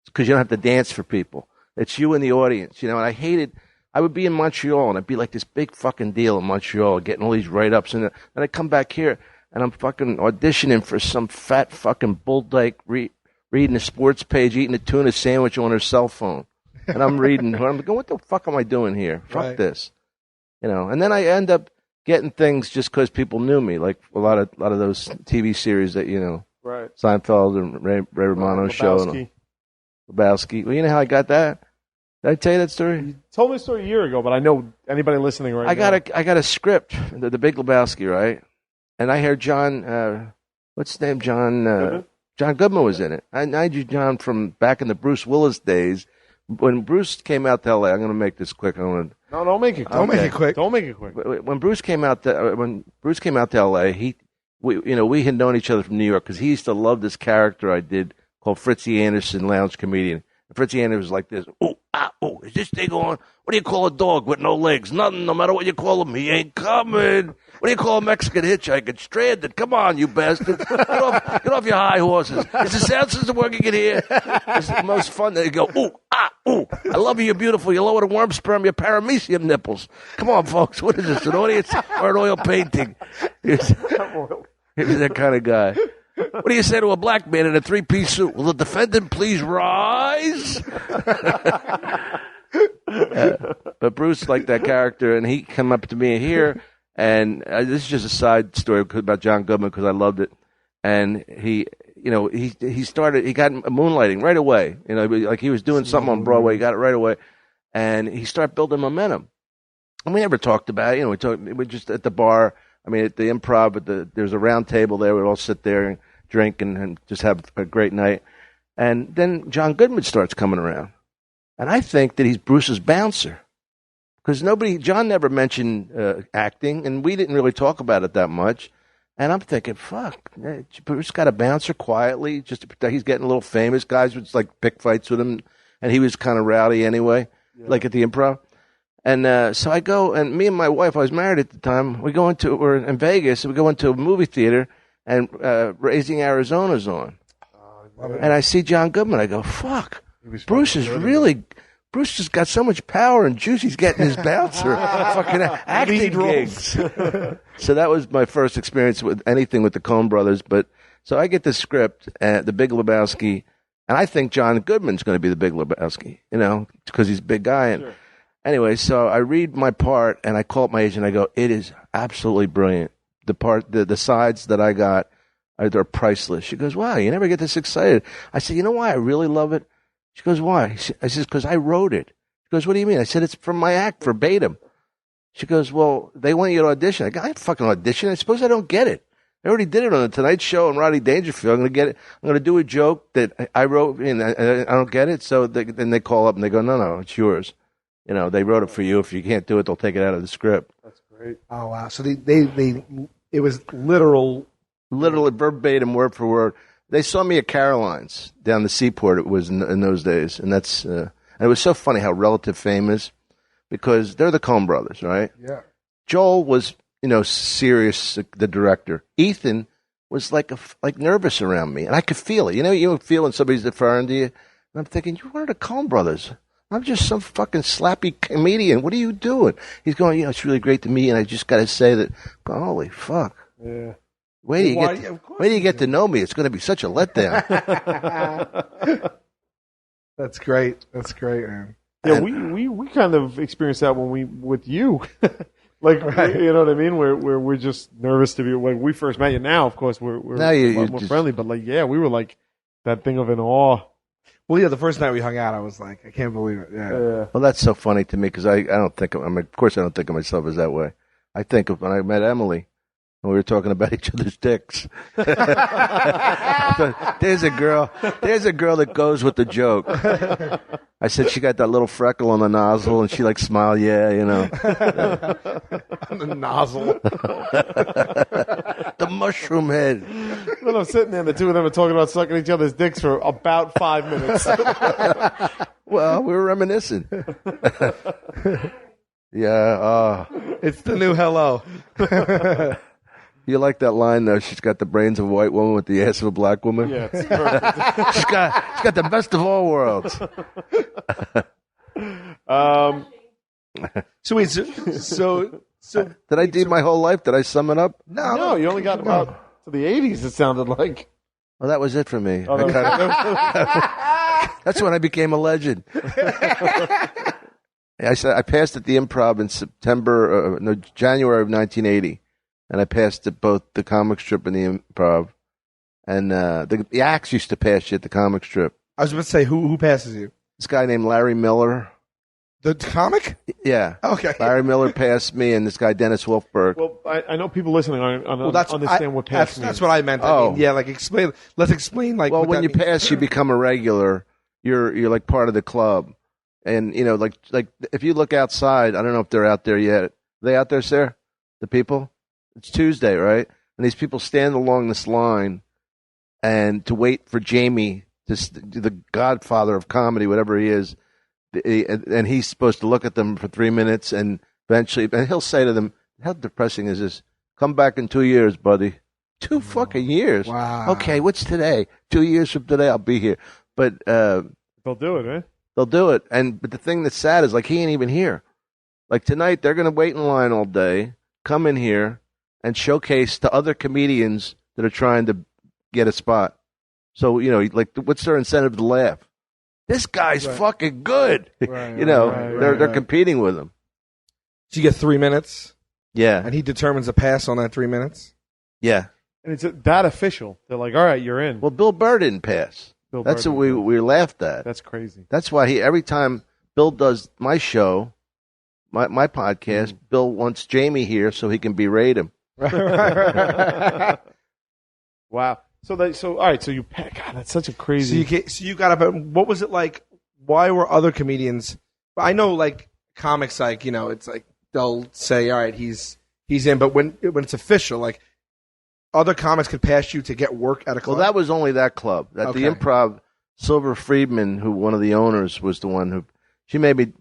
because you don't have to dance for people. It's you and the audience, and I hated. I would be in Montreal, and I'd be like this big fucking deal in Montreal, getting all these write-ups, and then I come back here, and I'm fucking auditioning for some fat fucking bull dyke reading a sports page, eating a tuna sandwich on her cell phone. And I'm reading, I'm going, what the fuck am I doing here? Fuck this. And then I end up getting things just because people knew me, like a lot of those TV series that, right. Seinfeld and Ray Romano's show. And Lebowski. Well, you know how I got that? Did I tell you that story? You told me a story a year ago, but I know anybody listening right now. I got a script, the Big Lebowski, right? And I heard John, what's his name? John Goodman was in it. I knew John from back in the Bruce Willis days. When Bruce came out to L.A., I'm going to make this quick. No, don't make it quick. Don't make it quick. When Bruce came out to L.A., we had known each other from New York because he used to love this character I did called Fritzie Anderson, lounge comedian. And Fritzie Anderson was like this. Is this thing on? What do you call a dog with no legs? Nothing. No matter what you call him, he ain't coming. What do you call a Mexican hitchhiker? Stranded. Come on, you bastard. Get off your high horses. Is the sound system working in here? It's the most fun. They go, I love you, you're beautiful. You lower the worm sperm, your paramecium nipples. Come on, folks. What is this, an audience or an oil painting? He was that kind of guy. What do you say to a black man in a three-piece suit? Will the defendant please rise? But Bruce liked that character, and he came up to me here, and this is just a side story about John Goodman because I loved it. And he got moonlighting right away. Like he was doing something on Broadway, he got it right away, and he started building momentum. And we never talked about it. We just at the bar. I mean, at the Improv, there's a round table there. We'd all sit there and drink and just have a great night. And then John Goodman starts coming around. And I think that he's Bruce's bouncer. Because John never mentioned acting, and we didn't really talk about it that much. And I'm thinking, fuck, Bruce got a bouncer quietly, just to protect. He's getting a little famous. Guys would like pick fights with him, and he was kind of rowdy anyway, like at the Improv. And so I go, and me and my wife, I was married at the time, we're in Vegas, and we go into a movie theater, and Raising Arizona's on. And I see John Goodman, I go, fuck, Bruce just got so much power and juice, he's getting his bouncer fucking acting gigs. So that was my first experience with anything with the Coen brothers. But so I get the script, The Big Lebowski, and I think John Goodman's going to be the Big Lebowski, because he's a big guy. And sure. Anyway, so I read my part, and I call up my agent. I go, it is absolutely brilliant. The sides that I got, they're priceless. She goes, wow, you never get this excited. I said, you know why I really love it? She goes, why? I said, because I wrote it. She goes, what do you mean? I said, it's from my act, verbatim. She goes, well, they want you to audition. I go, I ain't fucking audition. I suppose I don't get it. I already did it on the Tonight Show and Rodney Dangerfield. I'm going to get it. I'm going to do a joke that I wrote, and I don't get it. So then they call up and they go, no, it's yours. They wrote it for you. If you can't do it, they'll take it out of the script. That's great. Oh, wow. So it was literally verbatim, word for word. They saw me at Caroline's down the Seaport. It was in those days. And and it was so funny how relative fame is because they're the Coen brothers, right? Yeah. Joel was, serious, the director. Ethan was like nervous around me. And I could feel it. You feel when somebody's deferring to you. And I'm thinking, you're one of the Coen brothers. I'm just some fucking slappy comedian. What are you doing? He's going, it's really great to meet you, and I just got to say that, holy fuck. Yeah. Wait till you get to know me. It's going to be such a letdown. That's great. That's great, man. Yeah, we kind of experienced that with you. Like, Right. you know what I mean? We're just nervous to be, when we first met you. Now, of course, we're Now a you lot more just- friendly, but like, yeah, we were like that thing of an awe. Well, yeah, the first night we hung out, I was like, I can't believe it. Yeah. Well, that's so funny to me because I don't think of, I mean, of course I don't think of myself as that way. I think of when I met Emily and we were talking about each other's dicks. There's a girl that goes with the joke. I said she got that little freckle on the nozzle and she like smiled, yeah, you know. On the nozzle. The mushroom head. When I'm sitting there, the two of them are talking about sucking each other's dicks for about 5 minutes. Well, we were reminiscing. Yeah, It's the new hello. you like that line though? She's got the brains of a white woman with the ass of a black woman. Yeah, it's perfect. she's got the best of all worlds. So wait, so Did I do my whole life? Did I sum it up? No, you only got about to the 80s, it sounded like. Well, that was it for me. Oh, That's when I became a legend. I passed at the Improv in January of 1980, and I passed at both the comic strip and the Improv. And the acts used to pass you at the comic strip. I was about to say, who passes you? This guy named Larry Miller. The comic? Yeah. Okay. Larry Miller passed me, and this guy Dennis Wolfberg. Well, I know people listening understand what pass means. That's what I meant. Oh. I mean, yeah, like explain. Let's explain. Like, Well, what when that you means. pass, you become a regular. You're like part of the club, and you know, like if you look outside, I don't know if they're out there yet. Are they out there, Sarah? The people? It's Tuesday, right? And these people stand along this line, and to wait for Jamie, the godfather of comedy, whatever he is, and he's supposed to look at them for 3 minutes, and eventually, and he'll say to them, "How depressing is this? Come back in 2 years, buddy." 2 fucking years. Wow. Okay, what's today? 2 years from today, I'll be here. But They'll do it, right? they'll do it. But the thing that's sad is, like, he ain't even here. Like, tonight, they're going to wait in line all day, come in here, and showcase to other comedians that are trying to get a spot. So, you know, like, what's their incentive to laugh? This guy's fucking good. Right, you know, right, they're competing with him. So you get 3 minutes, Yeah. and he determines a pass on that 3 minutes. Yeah. And it's that official. They're like, all right, you're in. Well, Bill Burr didn't pass. Bill That's Burr what we laughed at. That's crazy. That's why every time Bill does my show, my podcast, Bill wants Jamie here so he can berate him. Wow. So all right. So God, that's such a crazy. So you got up. What was it like? Why were other comedians? I know, like comics, like you know, it's like they'll say, "All right, he's in," but when it's official, like other comics could pass you to get work at a club. Well, that was only that club. At the Okay. Improv, Silver Friedman, who one of the owners, was the one who she made me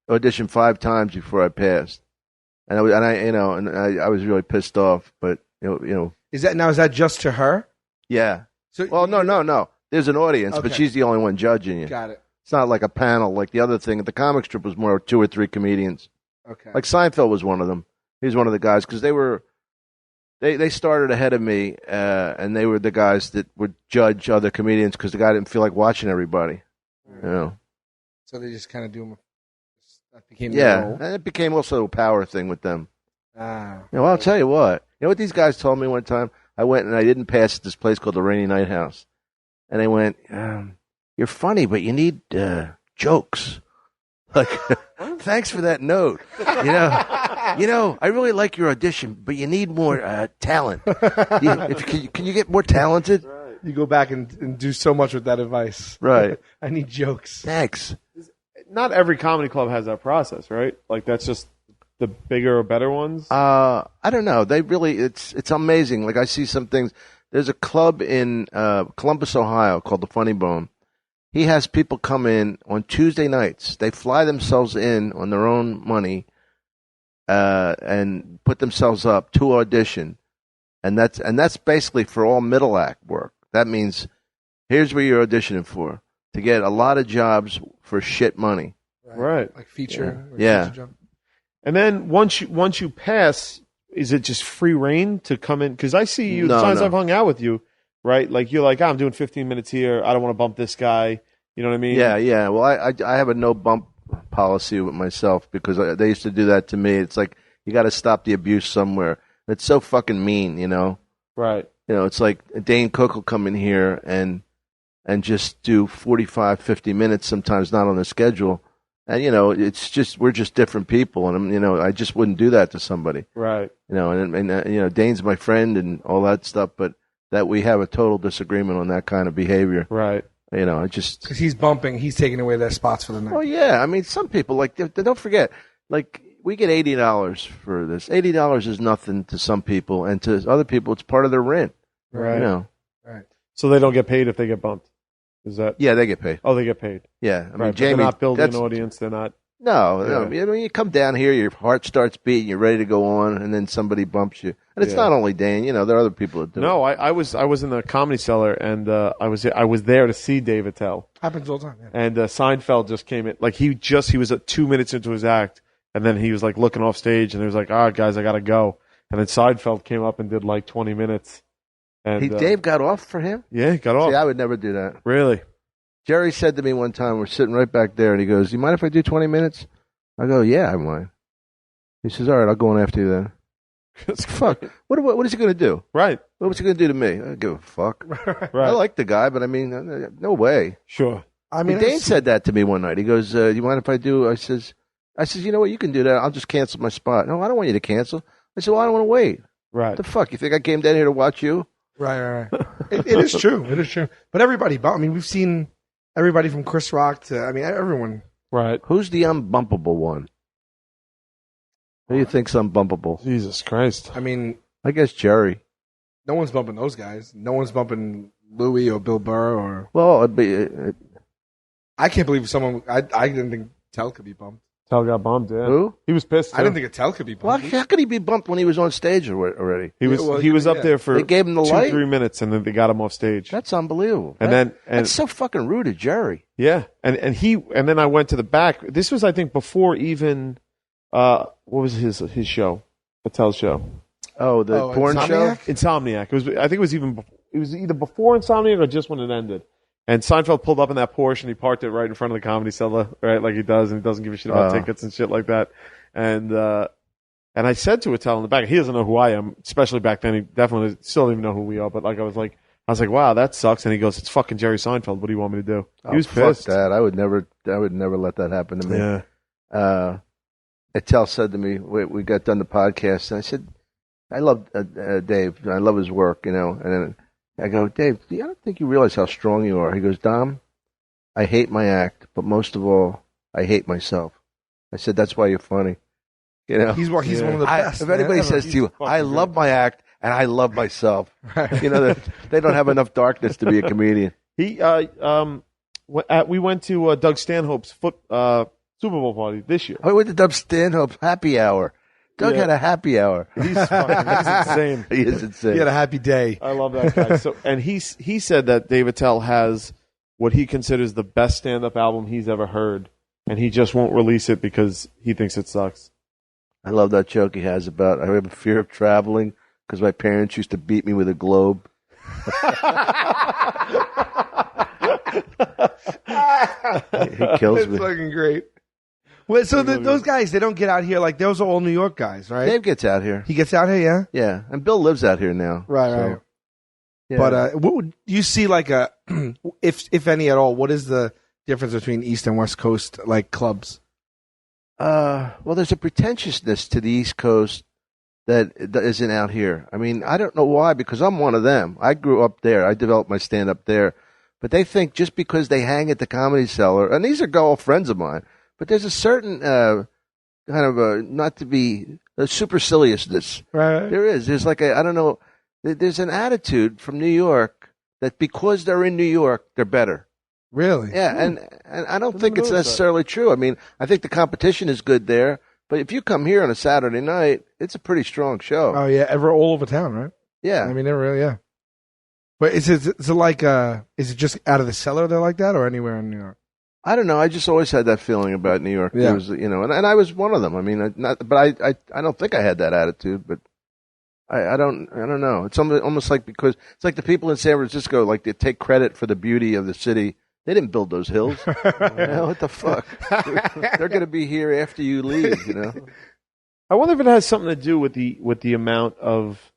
audition 5 times before I passed, and I was really pissed off. But you know, is that just to her? yeah. So Well, no. There's an audience, but Okay. she's the only one judging you. got it. It's not like a panel like the other thing. At the comic strip was more 2 or 3 comedians. Okay. Like Seinfeld was one of them. He was one of the guys because they started ahead of me, and they were the guys that would judge other comedians because the guy didn't feel like watching everybody. You know. So they just kind of do them. That became their Yeah, role. and it became also a power thing with them. Ah. You know, I'll tell you what. You know what these guys told me one time? I went and I didn't pass at this place called the Rainy Night House, and they went, "You're funny, but you need jokes." Like, thanks for that note. You know, I really like your audition, but you need more talent. Can you get more talented? You go back and do so much with that advice. Right. I need jokes. Thanks. Not every comedy club has that process, right? Like that's just the bigger or better ones. I don't know. They really, it's amazing. Like I see some things. There's a club in Columbus, Ohio called the Funny Bone. He has people come in on Tuesday nights. They fly themselves in on their own money and put themselves up to audition. And that's basically for all middle act work. That means here's what you're auditioning for, to get a lot of jobs for shit money. Right. Like feature. or Yeah. feature job. And then once you pass, is it just free reign to come in? Because I see you the No, times no. I've hung out with you, right? Like you're like, I'm doing 15 minutes here. I don't want to bump this guy. You know what I mean? Yeah. Well, I have a no bump policy with myself because they used to do that to me. It's like you got to stop the abuse somewhere. It's so fucking mean, you know. Right. You know, it's like Dane Cook will come in here and just do 45, 50 minutes, sometimes not on the schedule. And, you know, it's just, we're just different people. And, you know, I just wouldn't do that to somebody. Right. You know, and you know, Dane's my friend and all that stuff, but that we have a total disagreement on that kind of behavior. Right. You know, I just. Because he's bumping, he's taking away their spots for the night. Oh, yeah. I mean, some people, like, don't forget, like, we get $80 for this. $80 is nothing to some people, and to other people, it's part of their rent. Right. You know. Right. So they don't get paid if they get bumped. Is that? Yeah, they get paid. Oh, they get paid. Yeah, I mean, Right, Jamie, they're not building an that's- audience. They're not. No, Yeah. no. You know, you come down here, your heart starts beating, you're ready to go on, and then somebody bumps you. And it's Yeah. not only Dane. You know, there are other people that do No, it. I was in the Comedy Cellar, and I was there to see Dave Attell, Happens all the time. Yeah. and Seinfeld just came in. Like he was 2 minutes into his act, and then he was like looking off stage, and he was like, "Ah, guys, I gotta go." And then Seinfeld came up and did like 20 minutes. And Dave got off for him? yeah, he got off. See, I would never do that. Really? Jerry said to me one time, we're sitting right back there, and he goes, "You mind if I do 20 minutes?" I go, "Yeah, I mind." He says, "All right, I'll go on after you then." Fuck. What is he going to do? Right. What's he going to do to me? I don't give a fuck. Right. I like the guy, but I mean, no way. Sure. I mean, Dane said that to me one night. He goes, "You mind if I do?" I says, "You know what? You can do that. I'll just cancel my spot." "No, I don't want you to cancel." I said, "Well, I don't want to wait." Right. What the fuck? You think I came down here to watch you? Right. It is true. It is true. But everybody, I mean, we've seen everybody from Chris Rock to, I mean, everyone. Right. Who's the unbumpable one? Who do you think's unbumpable? Jesus Christ. I mean, I guess Jerry. no one's bumping those guys. No one's bumping Louis or Bill Burr or. Well, it'd be, I can't believe someone. I didn't think Tell could be bumped. Tell got bumped. Yeah. who? He was pissed. I too. didn't think a Tell could be Well, bumped. how could he be bumped when he was on stage already? He was. Yeah, well, he was up yeah. there for. They gave him the light? 2-3 minutes, and then they got him off stage. That's unbelievable. And That's so fucking rude of Jerry. Yeah, and then I went to the back. This was, I think, before even what was his show, Patel's show, Oh, the porn show? Insomniac? Insomniac. It was, I think, it was either before Insomniac or just when it ended. And Seinfeld pulled up in that Porsche and he parked it right in front of the Comedy Cellar, right, like he does, and he doesn't give a shit about tickets and shit like that. And I said to Attell in the back, he doesn't know who I am, especially back then. He definitely still doesn't even know who we are. But like I was like, wow, that sucks. And he goes, "It's fucking Jerry Seinfeld. What do you want me to do?" He was fuck pissed. that. I would never let that happen to me. Yeah. Attell said to me, we got done the podcast, and I said, I love Dave. I love his work, you know. And then I go, "Dave, I don't think you realize how strong you are." He goes, "Dom, I hate my act, but most of all, I hate myself." I said, "That's why you're funny." You know, He's one of the best. if anybody man, says ever. to you, "I love my act and I love myself," you know, they don't have enough darkness to be a comedian. We went to Doug Stanhope's Super Bowl party this year. I went to Doug Stanhope's happy hour. Doug had a happy hour. He's insane. He is insane. He had a happy day. I love that guy. So, and he said that Dave Attell has what he considers the best stand-up album he's ever heard, and he just won't release it because he thinks it sucks. I love that joke he has about, I have a fear of traveling because my parents used to beat me with a globe. He kills It's me. fucking great. Well, so those guys, they don't get out here like those are all New York guys, right? Dave gets out here. He gets out here, yeah. Yeah, and Bill lives out here now. Right. Yeah. But what would you see like a, if any at all, what is the difference between East and West Coast like clubs? Well, there's a pretentiousness to the East Coast that isn't out here. I mean, I don't know why, because I'm one of them. I grew up there. I developed my stand-up there. But they think just because they hang at the Comedy Cellar, and these are all friends of mine, but there's a certain kind of not to be a superciliousness. Right. There is. There's like I don't know. There's an attitude from New York that because they're in New York, they're better. Really? Yeah, and I don't think it's necessarily true. I mean, I think the competition is good there, but if you come here on a Saturday night, it's a pretty strong show. Oh yeah, ever all over town, right? Yeah. I mean, they're really, yeah. But is it like is it just out of the cellar they're like that, or anywhere in New York? I don't know. I just always had that feeling about New York. Yeah. There was, you know, and I was one of them. I mean, I don't think I had that attitude, but I don't know. It's almost like because it's like the people in San Francisco, like they take credit for the beauty of the city They didn't build those hills. What the fuck? They're going to be here after you leave. I wonder if it has something to do with the amount of.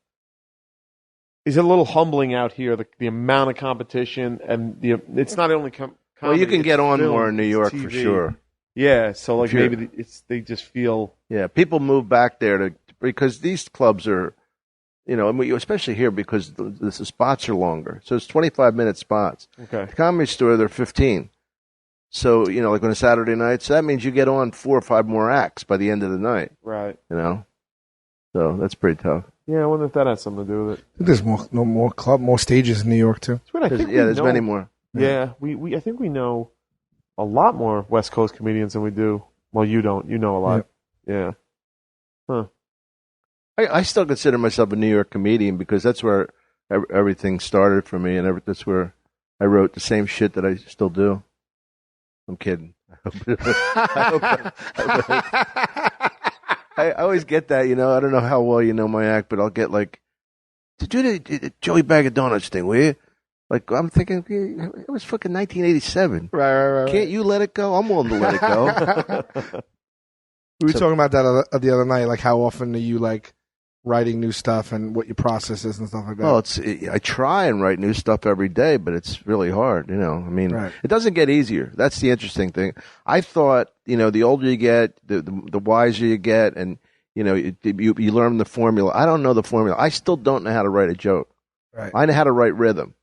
Is it a little humbling out here? The amount of competition and it's not only comedy. Well, you can get on film, more in New York TV. for sure. Yeah, so like maybe they just feel. Yeah, people move back there because these clubs are, and especially here because the spots are longer. So it's 25-minute spots. Okay. The Comedy Store, they're 15. So, like on a Saturday night, so that means you get on 4 or 5 more acts by the end of the night. Right. So that's pretty tough. Yeah, I wonder if that has something to do with it. I think there's more stages in New York too. There's many more. Yeah, I think we know a lot more West Coast comedians than we do. Well, you don't. You know a lot. Yeah. Huh. I still consider myself a New York comedian because that's where everything started for me, and that's where I wrote the same shit that I still do. I'm kidding. I always get that, I don't know how well you know my act, but I'll get like, to do the Joey Bag of Donuts thing, will you? Like, I'm thinking, it was fucking 1987. Right. Can't you let it go? I'm willing to let it go. We were talking about that the other night, like how often are you like writing new stuff and what your process is and stuff like that? Well, I try and write new stuff every day, but it's really hard, Right. It doesn't get easier. That's the interesting thing. I thought, the older you get, the wiser you get, and, you learn the formula. I don't know the formula. I still don't know how to write a joke. Right. I know how to write rhythm.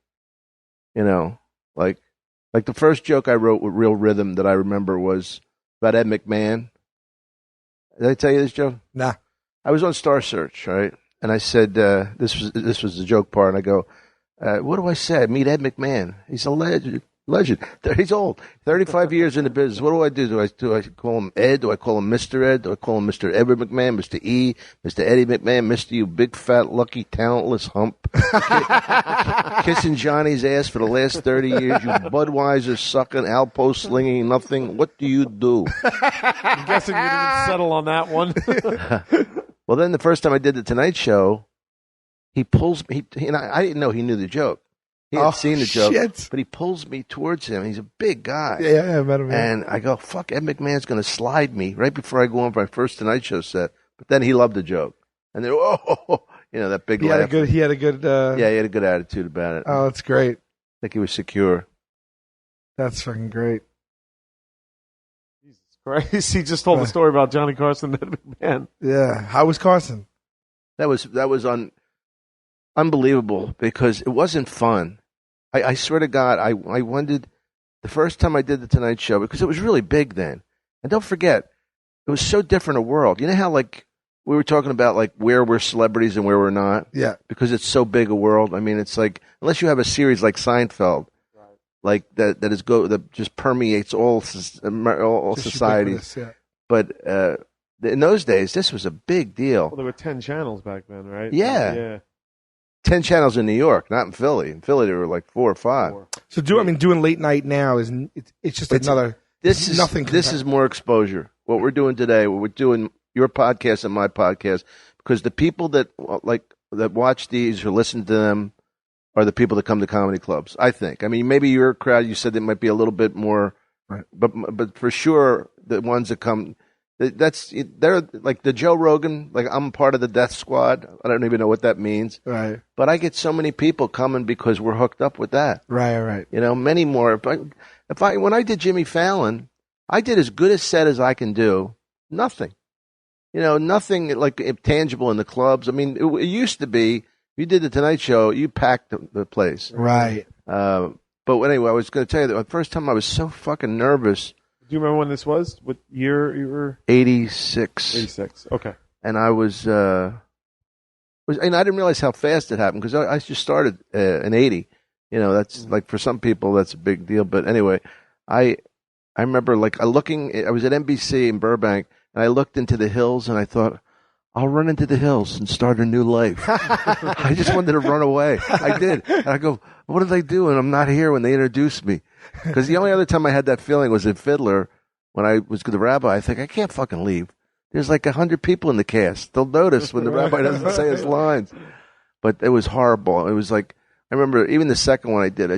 Like the first joke I wrote with real rhythm that I remember was about Ed McMahon. Did I tell you this joke? Nah. I was on Star Search, right? And I said, this was the joke part, and I go, what do I say? I meet Ed McMahon. He's a legend. He's old. 35 years in the business. What do? Do I call him Ed? Do I call him Mr. Ed? Do I call him Mr. Edward McMahon, Mr. E, Mr. Eddie McMahon, Mr. You big, fat, lucky, talentless hump? Kissing Johnny's ass for the last 30 years. You Budweiser sucking, Alpo slinging nothing. What do you do? I'm guessing you didn't settle on that one. Well, then the first time I did the Tonight Show, he pulls me. I didn't know he knew the joke. He had seen the joke, but he pulls me towards him. He's a big guy. Yeah, I met him. And I go, fuck, Ed McMahon's going to slide me right before I go on for my first Tonight Show set. But then he loved the joke. And then, that big laugh. He had a good. Yeah, he had a good attitude about it. Oh, that's great. I think he was secure. That's fucking great. Jesus Christ. He just told the story about Johnny Carson and Ed McMahon. Yeah. How was Carson? That was unbelievable because it wasn't fun. I swear to God, I wondered the first time I did the Tonight Show because it was really big then. And don't forget, it was so different a world. You know how like we were talking about like where we're celebrities and where we're not? Yeah. Because it's so big a world. I mean, it's like unless you have a series like Seinfeld, right, like that just permeates all societies. Yeah. But in those days, this was a big deal. Well, there were 10 channels back then, right? Yeah. 10 channels in New York, not in Philly. In Philly, there were like 4 or 5. So doing late night now it's just another. This is more exposure. What we're doing today, what we're doing your podcast and my podcast, because the people that watch these or listen to them are the people that come to comedy clubs. I think. I mean, maybe your crowd. You said they might be a little bit more, right. But for sure, the ones that come. They're like the Joe Rogan, like I'm part of the Death Squad. I don't even know what that means. Right. But I get so many people coming because we're hooked up with that. Right. Many more. But when I did Jimmy Fallon, I did as good a set as I can do. Nothing. Nothing like tangible in the clubs. I mean, it used to be, if you did the Tonight Show, you packed the place. Right. But anyway, I was going to tell you that the first time I was so fucking nervous. Do you remember when this was? What year you were? 86. 86. Okay. And I and I didn't realize how fast it happened because I just started in 80. That's like for some people that's a big deal. But anyway, I remember like I was at NBC in Burbank and I looked into the hills and I thought, I'll run into the hills and start a new life. I just wanted to run away. I did. And I go, what did they do? And I'm not here when they introduced me. Because the only other time I had that feeling was in Fiddler when I was the rabbi. I think, I can't fucking leave. There's like 100 people in the cast. They'll notice when the rabbi doesn't say his lines. But it was horrible. It was like, I remember even the second one I did.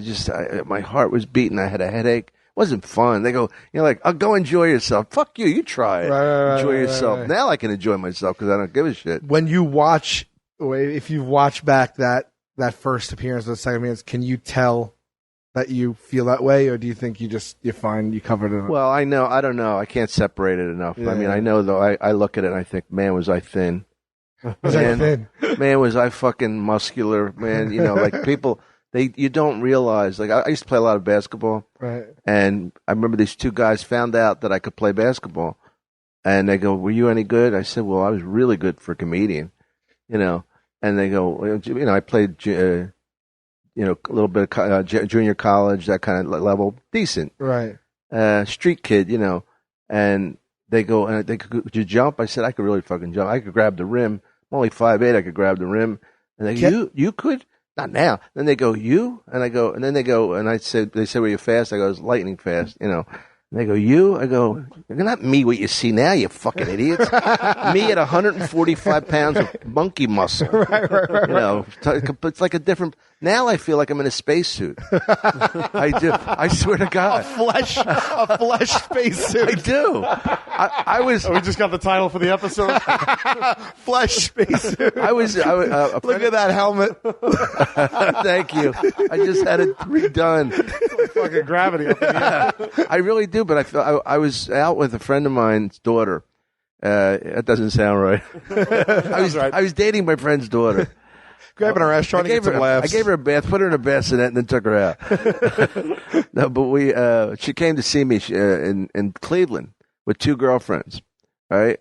My heart was beating. I had a headache. It wasn't fun. They go, like, "Oh, go enjoy yourself." Fuck you. You try it. Enjoy yourself. Right. Now I can enjoy myself because I don't give a shit. When you watch, if you watch back that first appearance or the second appearance, can you tell that you feel that way, or do you think you're fine, you covered it up? Well, I don't know. I can't separate it enough. Yeah. I mean, I know though. I look at it and I think, man, was I thin? Man, was I fucking muscular? Man, like people. You don't realize, like, I used to play a lot of basketball. Right. And I remember these two guys found out that I could play basketball. And they go, "Were you any good?" I said, "Well, I was really good for a comedian." And they go, "I played, a little bit of junior college, that kind of level, decent. Right. Street kid, And they go, "Could you jump?" I said, "I could really fucking jump. I could grab the rim. I'm only 5'8". I could grab the rim." And they go, "You could?" "Not now." Then they go, "You?" And I go, and then they go, and they said, "Were you fast?" I go, "I was lightning fast," And they go, "You?" I go, "Not me, what you see now, you fucking idiots." Me at 145 pounds of monkey muscle. Right. It's like a different. Now I feel like I'm in a spacesuit. I do. I swear to God. A flesh spacesuit. I do. I was. Oh, we just got the title for the episode. Flesh spacesuit. Look at that helmet. Thank you. I just had it redone. Fucking gravity up in the air. I really do, but I was out with a friend of mine's daughter. That doesn't sound right. I was dating my friend's daughter. Grabbing her ass, trying to get some laughs. I gave her a bath, put her in a bassinet, and then took her out. No, but she came to see me in Cleveland with two girlfriends, right?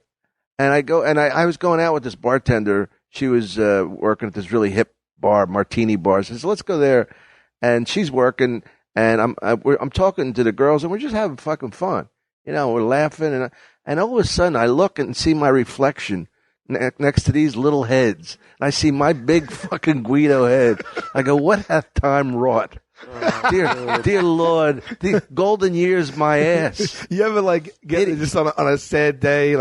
And I was going out with this bartender. She was working at this really hip bar, martini bar. So I said, "Let's go there." And she's working, and I'm talking to the girls, and we're just having fucking fun. We're laughing, and all of a sudden I look and see my reflection next to these little heads. And I see my big fucking Guido head. I go, "What hath time wrought?" Dear Lord, the golden years, my ass. You ever get just on a sad day, you're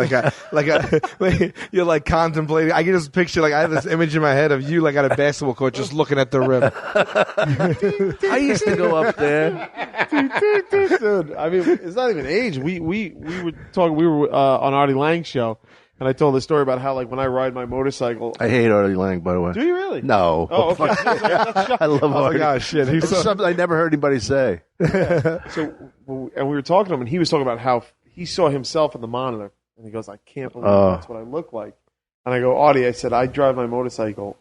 like contemplating? I can just picture I have this image in my head of you at a basketball court just looking at the rim. I used to go up there. Dude, I mean, it's not even age. We were talking. We were on Artie Lang's show. And I told the story about how, when I ride my motorcycle. I hate Artie Lang, by the way. Do you really? No. Oh, okay. I love Artie. Oh, my gosh, shit. It's something I never heard anybody say. And we were talking to him, and he was talking about how he saw himself in the monitor. And he goes, "I can't believe that's what I look like." And I go, "Artie," I said, "I drive my motorcycle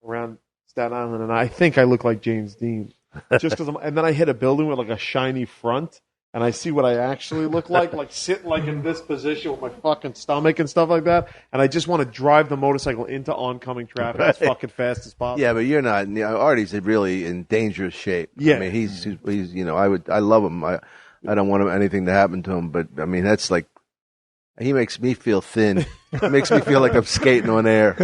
around Staten Island, and I think I look like James Dean. Just because and then I hit a building with, a shiny front. And I see what I actually look like sitting in this position with my fucking stomach and stuff like that. And I just want to drive the motorcycle into oncoming traffic as fucking fast as possible." Yeah, but you're not. Artie's really in dangerous shape. Yeah. I mean, he's I love him. I don't want anything to happen to him, but I mean, that's he makes me feel thin. It makes me feel like I'm skating on air.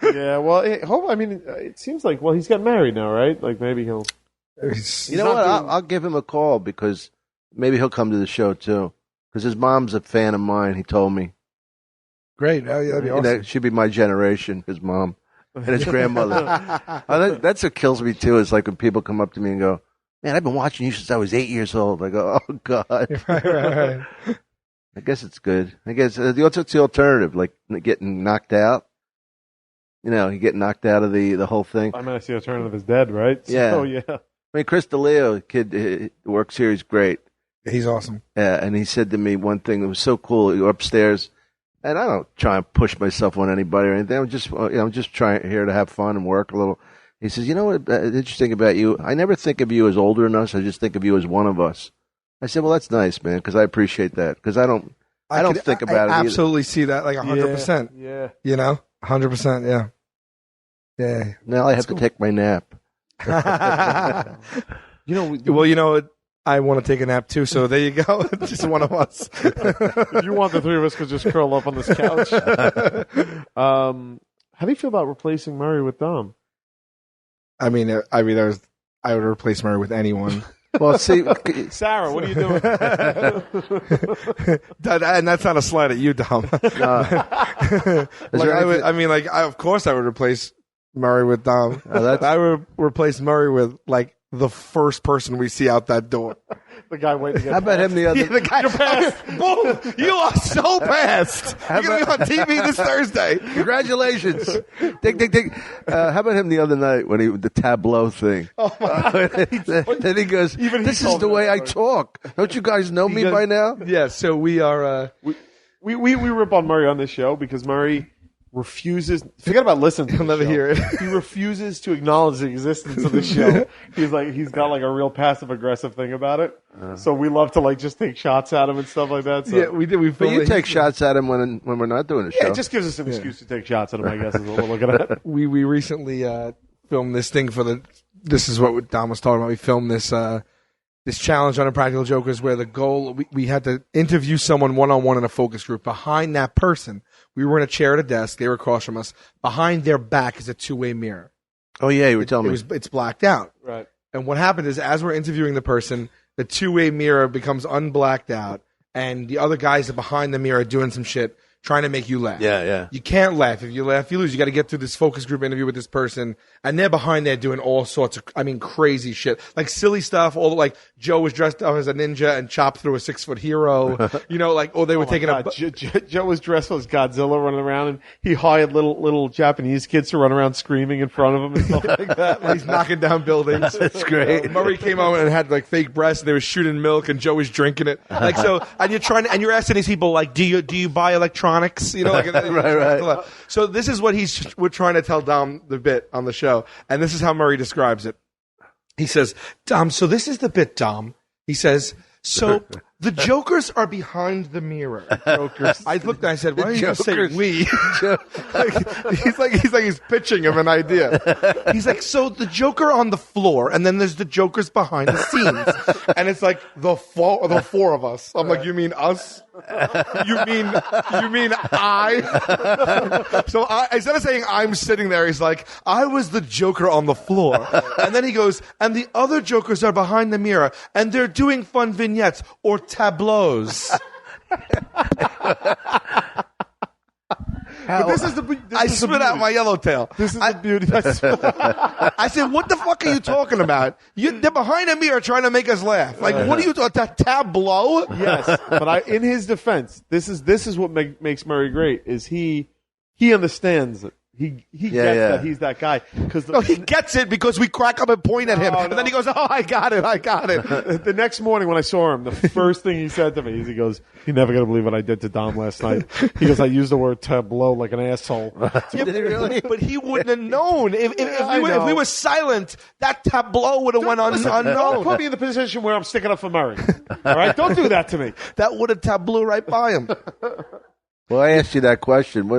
Yeah, well, it seems like, he's got married now, right? Maybe he'll. You know what? I'll give him a call because. Maybe he'll come to the show, too. Because his mom's a fan of mine, he told me. Great. Oh, yeah, that'd be awesome. That should be my generation, his mom and his grandmother. That's what kills me, too, is when people come up to me and go, "Man, I've been watching you since I was 8 years old." I go, "Oh, God." Right. I guess it's good. I guess what's the alternative? Getting knocked out? You get knocked out of the whole thing. I mean, I see the alternative is dead, right? Yeah. So, yeah. I mean, Chris DeLeo, kid, works here. He's great. He's awesome. Yeah, and he said to me one thing that was so cool. You go upstairs, and I don't try and push myself on anybody or anything. I'm just trying here to have fun and work a little. He says, "You know what? Interesting about you. I never think of you as older than us. I just think of you as one of us." I said, "Well, that's nice, man, because I appreciate that. Because I don't think about it. I absolutely see that 100%. Yeah. 100%. Yeah. Yeah. Now I have to take my nap. I want to take a nap too, so there you go. Just one of us. If you want, the three of us could just curl up on this couch. How do you feel about replacing Murray with Dom? I would replace Murray with anyone. Well, see, Sarah, what are you doing? And that's not a slide at you, Dom. Of course I would replace Murray with Dom. I would replace Murray with like the first person we see out that door. The guy waiting to get How about him the other? Yeah, the guy, boom! You are so passed. You're gonna be on TV this Thursday. Congratulations. Ding, ding, ding. How about him the other night when the tableau thing? Oh my God. Then he goes, this is the way I talk. Don't you guys know me by now? Yeah, so we are... We rip on Murray on this show because Murray refuses. Forget about listening. He'll never hear it. He refuses to acknowledge the existence of the show. He's got like a real passive aggressive thing about it. So we love to like just take shots at him and stuff like that. So. Yeah, we do. But you take shots at him when we're not doing the show. Yeah, it just gives us an excuse to take shots at him. I guess is what we're looking at. We recently filmed this thing for the. This is what Dom was talking about. We filmed this challenge on Impractical Jokers where the goal we had to interview someone one-on-one in a focus group. Behind that person, we were in a chair at a desk. They were across from us. Behind their back is a two-way mirror. Oh yeah, you were telling me. It's blacked out. Right. And what happened is, as we're interviewing the person, the two-way mirror becomes unblacked out, and the other guys are behind the mirror doing some shit, trying to make you laugh. Yeah. You can't laugh. If you laugh, you lose. You got to get through this focus group interview with this person, and they're behind there doing all sorts of, crazy shit, like silly stuff. All like Joe was dressed up as a ninja and chopped through a 6-foot hero. They were taking Joe was dressed as Godzilla running around, and he hired little Japanese kids to run around screaming in front of him and stuff like that. He's knocking down buildings. That's great. Murray came out and had like fake breasts, and they were shooting milk, and Joe was drinking it. Like so, and you're asking these people like, do you buy electronics? Right. So this is what we're trying to tell Dom the bit on the show, and this is how Murray describes it. He says, Dom, so this is the bit, Dom. He says, so the jokers are behind the mirror. Jokers. I looked and I said, why don't you just say we? he's pitching him an idea. He's like, so the Joker on the floor, and then there's the Jokers behind the scenes. And it's like the four of us. I'm like, you mean us? You mean I? So instead of saying I'm sitting there, he's like, I was the Joker on the floor. And then he goes, and the other Jokers are behind the mirror, and they're doing fun vignettes or tableaus. But this is I spit out my yellowtail. This is the beauty. I said, what the fuck are you talking about? They're behind a mirror trying to make us laugh. Like, what are you talking about? Tableau? Yes, but in his defense, this is what makes Murray great. Is he understands it. He gets that he's that guy. He gets it because we crack up and point at him. And then he goes, oh, I got it. The next morning when I saw him, the first thing he said to me is, he goes, you're never going to believe what I did to Dom last night. He goes, I used the word tableau like an asshole. Did he really? But he wouldn't have known. If we were silent, that tableau would have went unknown. Don't put me in the position where I'm sticking up for Murray. All right? Don't do that to me. That would have tableau right by him. Well, I asked you that question.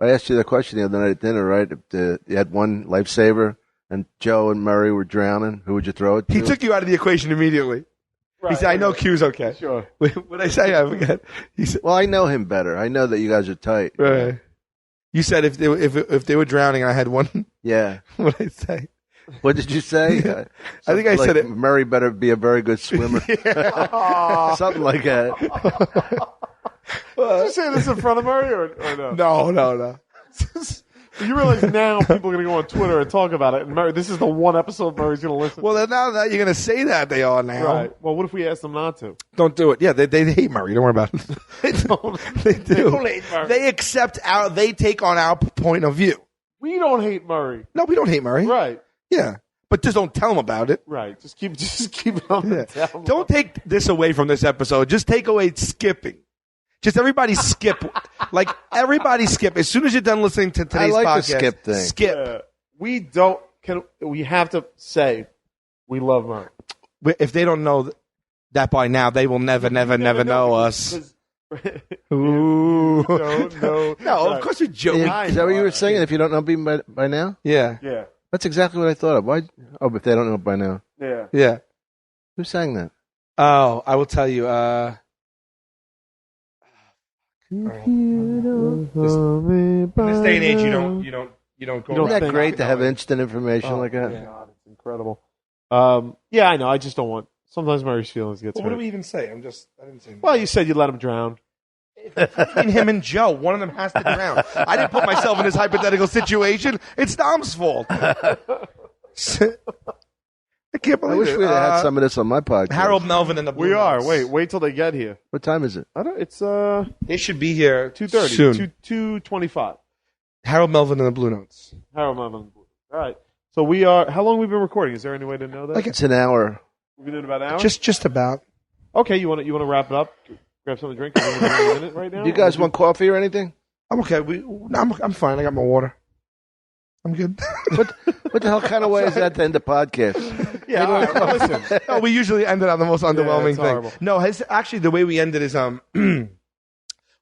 I asked you the question the other night at dinner, right? If you had one lifesaver and Joe and Murray were drowning, who would you throw it to? He took you out of the equation immediately. Right, he said, I know Q's okay. Sure. What did I say? I forget. He said, well, I know him better. I know that you guys are tight. Right. You said if they were drowning and I had one. Yeah. What did I say? What did you say? I think I said it. Murray better be a very good swimmer. Something like that. Did you say this in front of Murray or no? No. You realize now people are going to go on Twitter and talk about it, and Murray, this is the one episode Murray's going to listen to. Well, now that you're going to say that, they are now. Right. Well, what if we ask them not to? Don't do it. Yeah, they hate Murray. Don't worry about it. They do. They don't hate Murray. They take on our point of view. We don't hate Murray. No, we don't hate Murray. Right. Yeah. But just don't tell them about it. Right. Just keep it on the down. Don't take this away from this episode. Just take away skipping. Just everybody skip. Like, everybody skip. As soon as you're done listening to today's podcast, the skip thing. Skip. We have to say we love Murray. If they don't know that by now, they will never know us. Ooh. No. No, of course you're joking. Is that what you were saying? If you don't know me by now? Yeah. Yeah. That's exactly what I thought of. Why? Oh, but they don't know by now. Yeah. Yeah. Who sang that? Oh, I will tell you. In this day and age, you don't go. Isn't that great to have instant information like that? Yeah. God, it's incredible. Yeah, I know. I just don't want. Sometimes Murray's feelings get. What do we even say? I didn't say. Well, you said you let him drown. between him and Joe, one of them has to drown. I didn't put myself in this hypothetical situation. It's Dom's fault. I can't believe I wish it. we had some of this on my podcast. Harold Melvin and the Blue We are. Notes. Wait till they get here. What time is it? I don't. It's They should be here 2:30. soon. 2:25. Harold Melvin and the Blue Notes. Harold Melvin. All right. So we are. How long have we been recording? Is there any way to know that? Like It's an hour. We've been doing about an hour. just about. Okay. You want to wrap it up? Grab something to drink. We're gonna do a minute right now. Do you guys want coffee or anything? I'm okay. I'm fine. I got my water. I'm good. What the hell kind of way is that to end the podcast? Yeah. All right, listen. No, we usually end it on the most underwhelming it's thing. horrible. No, actually the way we end it is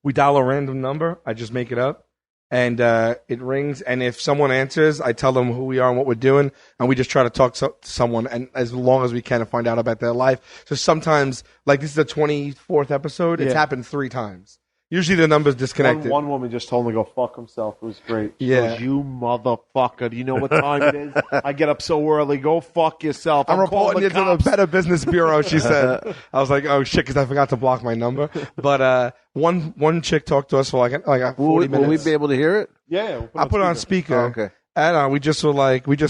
we dial a random number. I just make it up, and it rings. And if someone answers, I tell them who we are and what we're doing, and we just try to talk to someone, and as long as we can, to find out about their life. So sometimes, like this is the 24th episode. It's Yeah. happened 3 times. Usually the number's disconnected. One woman just told him to go fuck himself. It was great. She Yeah. goes, you motherfucker. Do you know what time it is? I get up so early. Go fuck yourself. I'm reporting calling you to the cops." Better Business Bureau, she said. I was like, oh, shit, because I forgot to block my number. But one chick talked to us for like 40 Will minutes. we be able to hear it? Yeah. We'll I put it on speaker. Oh, okay. And we just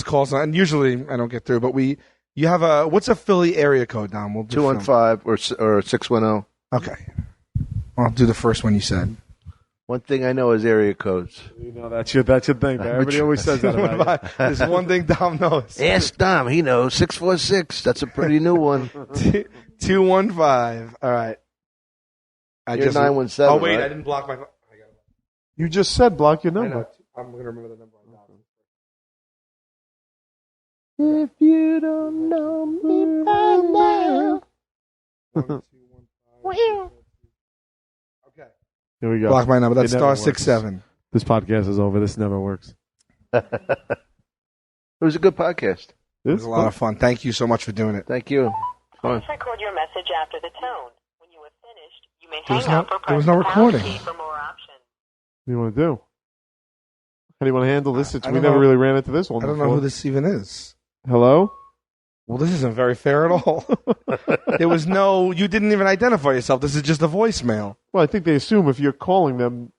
call someone. And usually I don't get through, but you have what's a Philly area code, Dom? We'll do 215 or 610. Okay. I'll do the first one you said. One thing I know is area codes. You know, that's your thing, man. Everybody always says that about you. There's one thing Dom knows. Ask Dom. He knows 646. That's a pretty new one. 215. All right. You're 917. Oh, wait, right? I didn't block my phone. You just said block your I number. know. I'm going to remember the number. If you don't know me by now. 1, 2, 1, 5. Okay. Here we go. Block my number. That's It never star works. 67. This podcast is over. This never works. It was a good podcast. It was a lot of fun. Thank you so much for doing it. Thank you. Fun. Please record your message after the tone. When you have finished, you may There was hang no- up or there was press no the pound recording. key for more options. What do you want to do? How do you want to handle this? I We don't never know. really ran into this one I don't know before. who this even is. Hello? Well, this isn't very fair at all. There was you didn't even identify yourself. This is just a voicemail. Well, I think they assume if you're calling them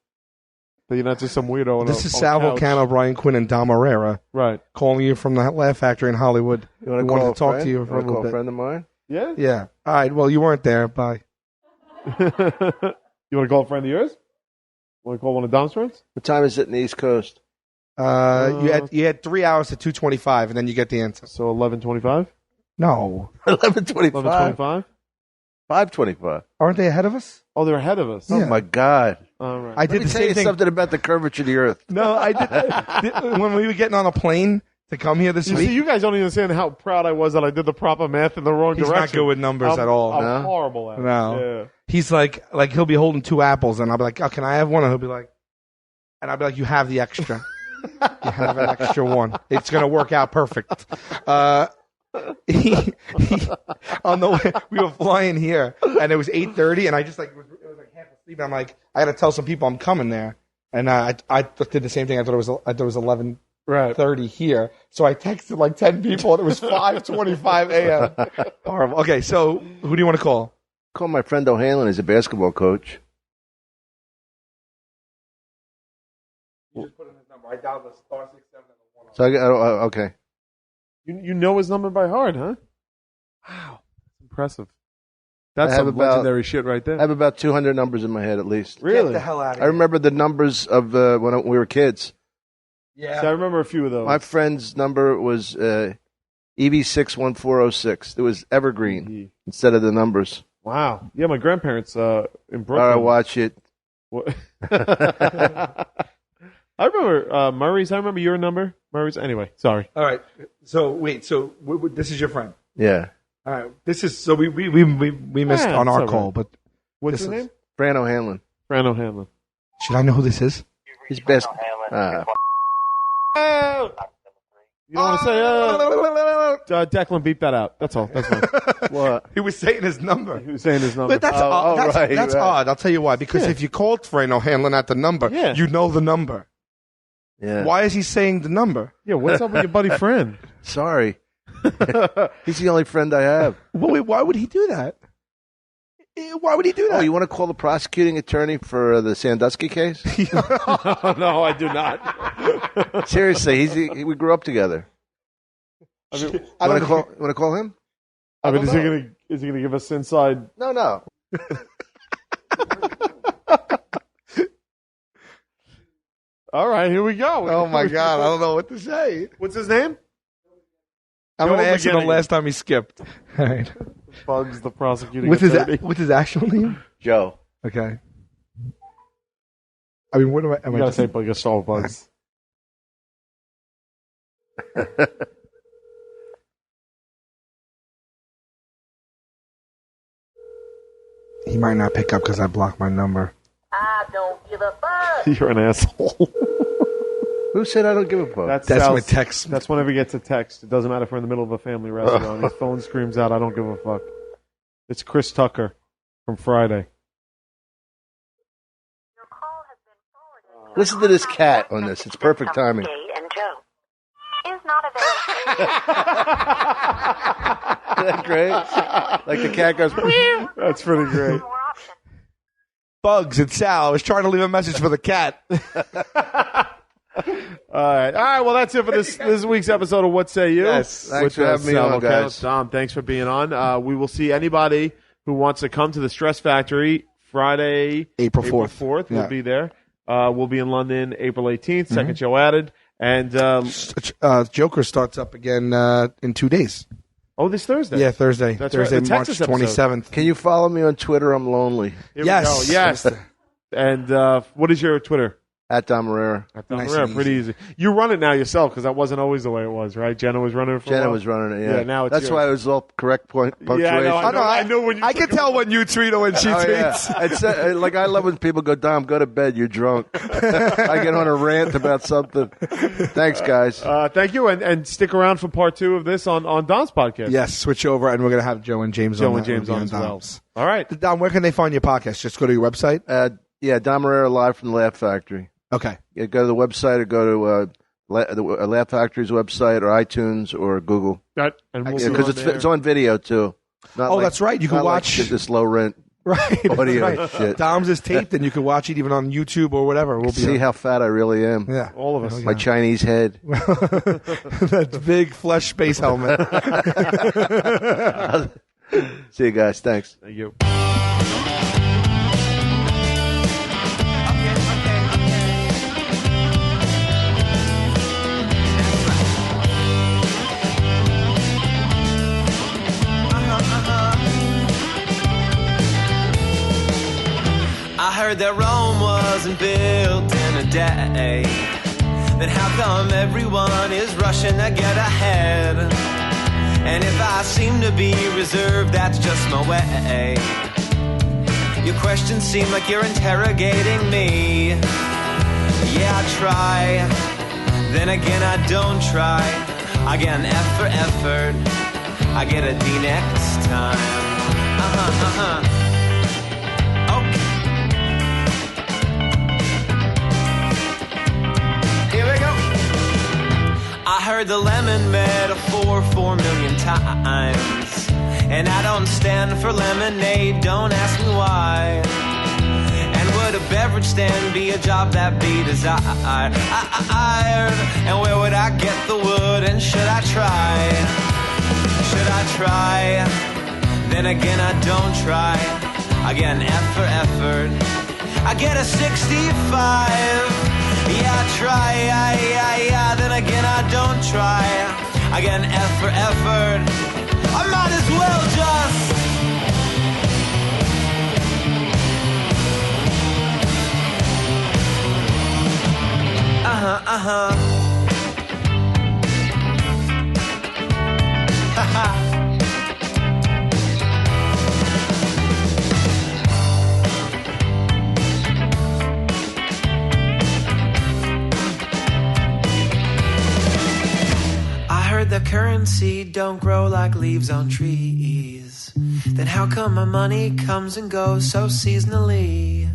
that you're not just some weirdo. on This a- is on a Sal couch. Volcano, Brian Quinn, and Dom Irrera Right. calling you from the Laugh Factory in Hollywood. You want We to wanted call to talk a friend? to you for a wanna little call bit. a friend of mine? Yeah? Yeah. All right. Well, you weren't there. Bye. You want to call a friend of yours? Want to call one of Dom's friends? What time is it in the East Coast? You had 3 hours to 2:25, and then you get the answer. So 11:25? No, 11:25. 11:25? 5:25. aren't they ahead of us? Oh, they're ahead of us. Oh Yeah. my God! All right. I Let did me the tell same you thing. something about the curvature of the Earth. No, I did. When we were getting on a plane to come here this You week, see, you guys don't even understand how proud I was that I did the proper math in the wrong he's direction. not good with numbers at all. I'm No? horrible at it. No. Yeah. He's like he'll be holding 2 apples, and I'll be like, "Oh, can I have one?" And he'll be like, and I'll be like, "You have the extra. You have an extra one. It's gonna work out perfect." He on the way we were flying here, and it was 8:30, and I just it was like half asleep. And I'm like, I got to tell some people I'm coming there, and I did the same thing. I thought it was 11:30 Right. here, so I texted like 10 people, and it was 5:25 a.m. Horrible. Okay, so who do you want to call? Call my friend O'Hanlon. He's a basketball coach. You just put in his number. I dialed the star 67 and the 1. So okay. You know his number by heart, huh? Wow. That's impressive. That's I have some about- legendary shit right there. I have about 200 numbers in my head at least. Really? Get the hell out of I here. remember the numbers of when we were kids. Yeah. See, I remember a few of those. My friend's number was EV61406. It was evergreen instead of the numbers. Wow. Yeah, my grandparents in All Brooklyn. right, watch it. What- I remember Murray's. I remember your number. Murray's. Anyway, sorry. All right. So wait. So this is your friend. Yeah. All right. This is so we missed Yeah, on our it's all call, right. but What's This his is- name? Fran O'Hanlon. Fran O'Hanlon. should I know who this is? He's best. You don't want to say, Declan, beep that out. That's all. That's fine. What? He was saying his number. He was saying his number. But that's Oh, odd. oh, That's, right, that's right. odd. I'll tell you why. Because Yeah. if you called Fran O'Hanlon at the number, Yeah. you know the number. Yeah. Why is he saying the number? Yeah, what's up with your buddy Fran? Sorry. He's the only friend I have. Well, wait, why would he do that? Why would he do that? Oh, you want to call the prosecuting attorney for the Sandusky case? No, I do not. Seriously, we grew up together. I mean, You want to call him? is he gonna give us inside? No. All right, here we go. Oh my God, I don't know what to say. What's his name? I'm going to Joe ask him the McGinnigan. last time he skipped. All right. Bugs, the prosecuting What's attorney. his actual name? Joe. Okay. I mean, what do I? Am You I gotta just, say Bug Assault Bugs. he might not pick up because I blocked my number. I don't give a fuck. You're an asshole. Who said I don't give a fuck? That's Sal's- my text. That's whenever he gets a text. It doesn't matter if we're in the middle of a family restaurant. His phone screams out, "I don't give a fuck." It's Chris Tucker from Friday. Your call has been forwarded. Listen to this cat on this. It's perfect timing. Gate and Joe is not available. Isn't that great? Like the cat goes, meow. That's pretty great. More options. Bugs, it's Sal. I was trying to leave a message for the cat. All right. Well, that's it for this week's episode of What Say You? Yes. Thanks for having me Sal on, Volcano. guys. Tom, thanks for being on. We will see anybody who wants to come to the Stress Factory Friday, April 4th. We'll Yeah. be there. We'll be in London April 18th, second show added. And, Joker starts up again in 2 days. this Thursday. Yeah, Thursday. That's right. Thursday, The March Texas episode. 27th. Can you follow me on Twitter? I'm lonely. Here Yes. we go. Yes. And what is your Twitter? At Dom Herrera. Nice Yeah, and pretty easy. You run it now yourself because that wasn't always the way it was, right? Jenna was running it for a Jenna while. was running it, yeah. Yeah, now it's That's yours. why it was all correct punctuation. Yeah, I know. Oh, no, I know when you I can tell when you tweet or when she Oh, yeah. tweets. It's, like, I love when people go, Dom, go to bed, you're drunk. I get on a rant about something. Thanks, guys. Thank you, and stick around for part 2 of this on Don's podcast. Yes, switch over, and we're going to have Joe and James on. Joe and that. James We'll on be as well. Dom's. All right. Dom, where can they find your podcast? Just go to your website? Yeah, Dom Herrera live from the Laugh Factory. Okay. Yeah, go to the website or go to the Laugh Factory's website or iTunes or Google. And we'll see you Because on there. it's on video, too. Not Oh, that's right. You can not like watch. this low rent Right. audio right. and shit. Dom's is taped, and you can watch it even on YouTube or whatever. We'll be See on. how fat I really am. Yeah. All of us. My Chinese head. That big flesh space helmet. See you guys. Thanks. Thank you. I heard that Rome wasn't built in a day. Then how come everyone is rushing to get ahead? And if I seem to be reserved, that's just my way. Your questions seem like you're interrogating me. Yeah, I try. Then again, I don't try. I get an F for effort. I get a D next time. Okay. Here we go. I heard the lemon metaphor 4 million times. And I don't stand for lemonade, don't ask me why. And would a beverage stand be a job that be desired? And where would I get the wood, and should I try? Should I try? Then again, I don't try. I get an F for effort. I get a 65. Yeah, I try. Yeah. Then again, I don't try. I get an F for effort. I might as well just. I heard the currency don't grow like leaves on trees. Then how come my money comes and goes so seasonally?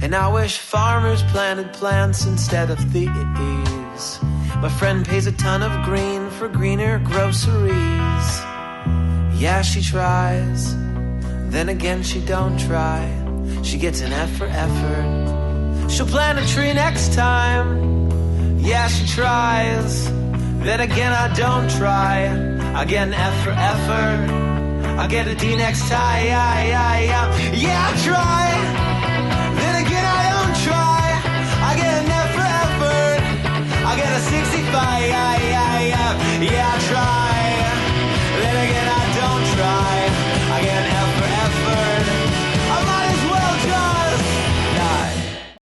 And I wish farmers planted plants instead of thieves. My friend pays a ton of green for greener groceries. Yeah, she tries. Then again, she don't try. She gets an F for effort. She'll plant a tree next time. Yeah, she tries. Then again, I don't try. I get an F for effort. I get a D next time. Yeah, I try. Then again, I don't try. I get an F for effort. I get a 65. Yeah.